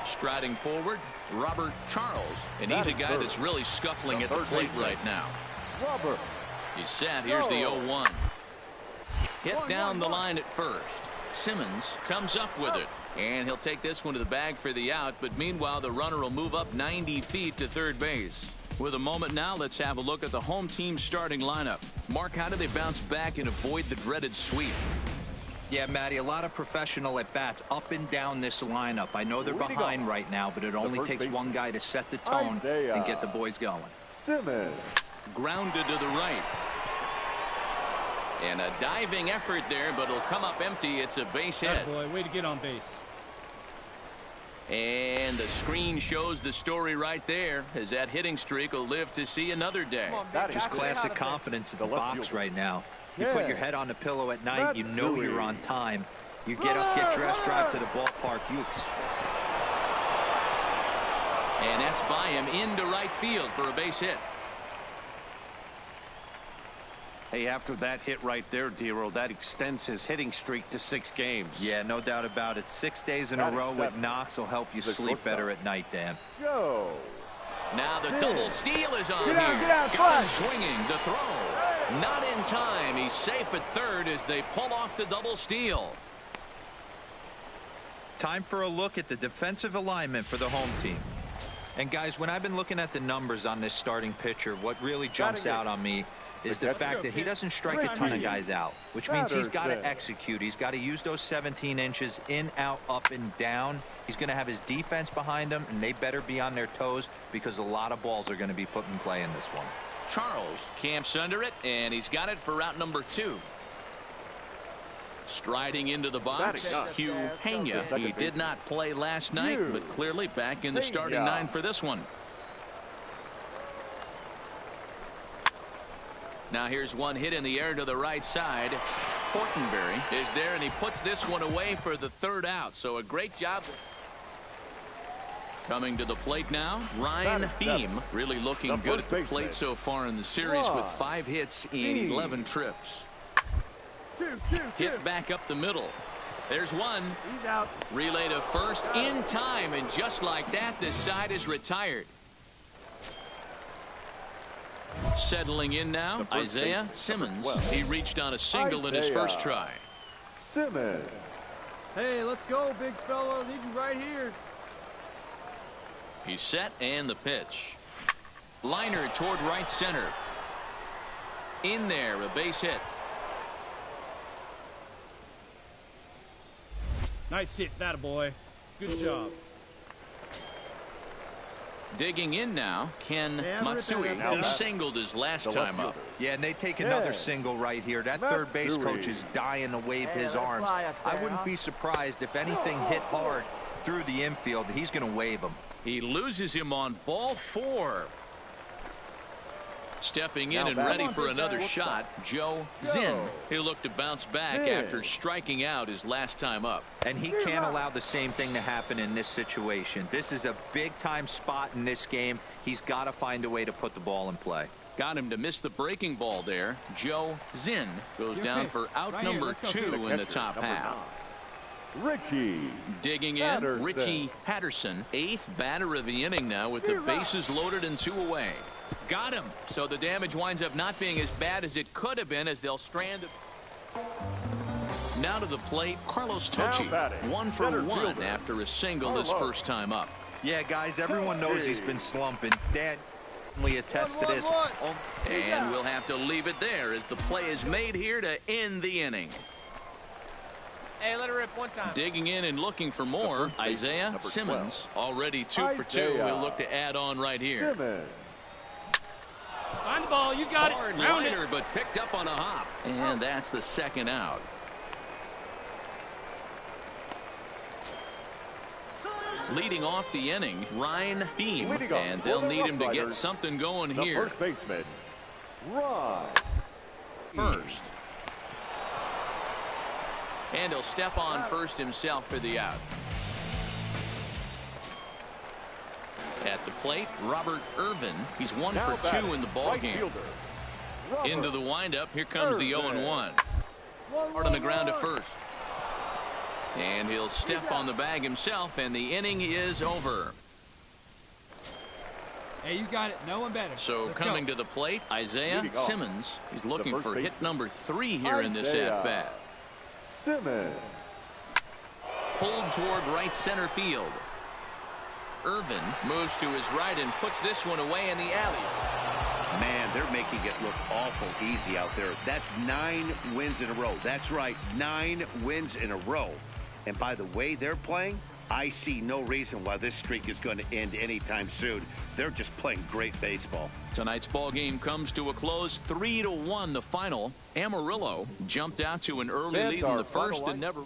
Striding forward, Robert Charles, and he's a guy that's really scuffling at the plate right now. He's set. Here's the 0-1. Hit down the line at first. Simmons comes up with it, and he'll take this one to the bag for the out, but meanwhile the runner will move up 90 feet to third base. With a moment now, let's have a look at the home team starting lineup. Mark, how do they bounce back and avoid the dreaded sweep? Yeah, Matty, a lot of professional at-bats up and down this lineup. I know they're behind right now, but it only takes one guy to set the tone and get the boys going. Simmons. Grounded to the right. And a diving effort there, but it'll come up empty. It's a base hit. Boy, way to get on base. And the screen shows the story right there, as that hitting streak will live to see another day. Just classic confidence in the box right now. You put your head on the pillow at night, you know you're on time. You get up, get dressed, drive to the ballpark. And that's by him into right field for a base hit. Hey, after that hit right there, D-Row, that extends his hitting streak to 6 games. Yeah, no doubt about it. 6 days in a row with Knox will help you sleep better at night, Dan. Now the double steal is on here. Get out, Got him swinging the throw. Not in time. He's safe at third as they pull off the double steal. Time for a look at the defensive alignment for the home team. And guys, when I've been looking at the numbers on this starting pitcher, what really jumps out on me is the fact that he doesn't strike a ton of guys out, which means he's got to execute. He's got to use those 17 inches in, out, up, and down. He's going to have his defense behind him, and they better be on their toes because a lot of balls are going to be put in play in this one. Charles camps under it, and he's got it for route number 2. Striding into the box, Hugh Hanya. He did not play last night, but clearly back in the starting 9 for this one. Now here's one hit in the air to the right side. Fortenberry is there, and he puts this one away for the 3rd out. So a great job. Coming to the plate now, Ryan Beam, really looking good at the plate so far in the series with 5 hits in 11 trips. Hit back up the middle. There's one. He's out. Relay to first in time, and just like that, this side is retired. Settling in now, Isaiah Simmons. He reached on a single in his first try. Simmons. Hey, let's go, big fella. Need you right here. He's set, and the pitch. Liner toward right center. In there, a base hit. Nice hit, that boy. Good job. Digging in now, Ken Matsui, who singled his last time up. Yeah, and they take another single right here. That third base coach is dying to wave his arms. I wouldn't be surprised if anything hit hard through the infield. He's going to wave him. He loses him on ball 4. Stepping in and ready for another shot, Joe Zinn. He'll look to bounce back after striking out his last time up. And he can't allow the same thing to happen in this situation. This is a big-time spot in this game. He's got to find a way to put the ball in play. Got him to miss the breaking ball there. Joe Zinn goes down for out number 2 in the top half. Richie. Digging in, Richie Patterson, 8th batter of the inning now with the bases loaded and 2 away. Got him. So the damage winds up not being as bad as it could have been as they'll strand. Now to the plate, Carlos Tocci. 1 for 1 after a single his first time up. Yeah, guys, everyone knows he's been slumping. Dad only attests to this. And we'll have to leave it there as the play is made here to end the inning. Hey, let it rip one time. Digging in and looking for more, Isaiah Simmons. Already 2 for 2. He'll look to add on right here. Find the ball. You got Hard it. liner, but picked up on a hop. And that's the 2nd out. Leading off the inning, Ryan Beam. And they'll need him to get something going here. First baseman, Ryan. First. And he'll step on first himself for the out. At the plate, Robert Irvin. He's 1 for 2 in the ball game. Into the windup. Here comes the 0-1. Hard on the ground to first. And he'll step on the bag himself, and the inning is over. Hey, you got it. No one better. So coming to the plate, Isaiah Simmons. He's looking for hit number 3 here in this at-bat. Simmons. Pulled toward right center field. Irvin moves to his right and puts this one away in the alley. Man, they're making it look awful easy out there. That's 9 wins in a row. That's right, 9 wins in a row. And by the way they're playing, I see no reason why this streak is going to end anytime soon. They're just playing great baseball. Tonight's ball game comes to a close, 3-1 the final. Amarillo jumped out to an early lead in the first and never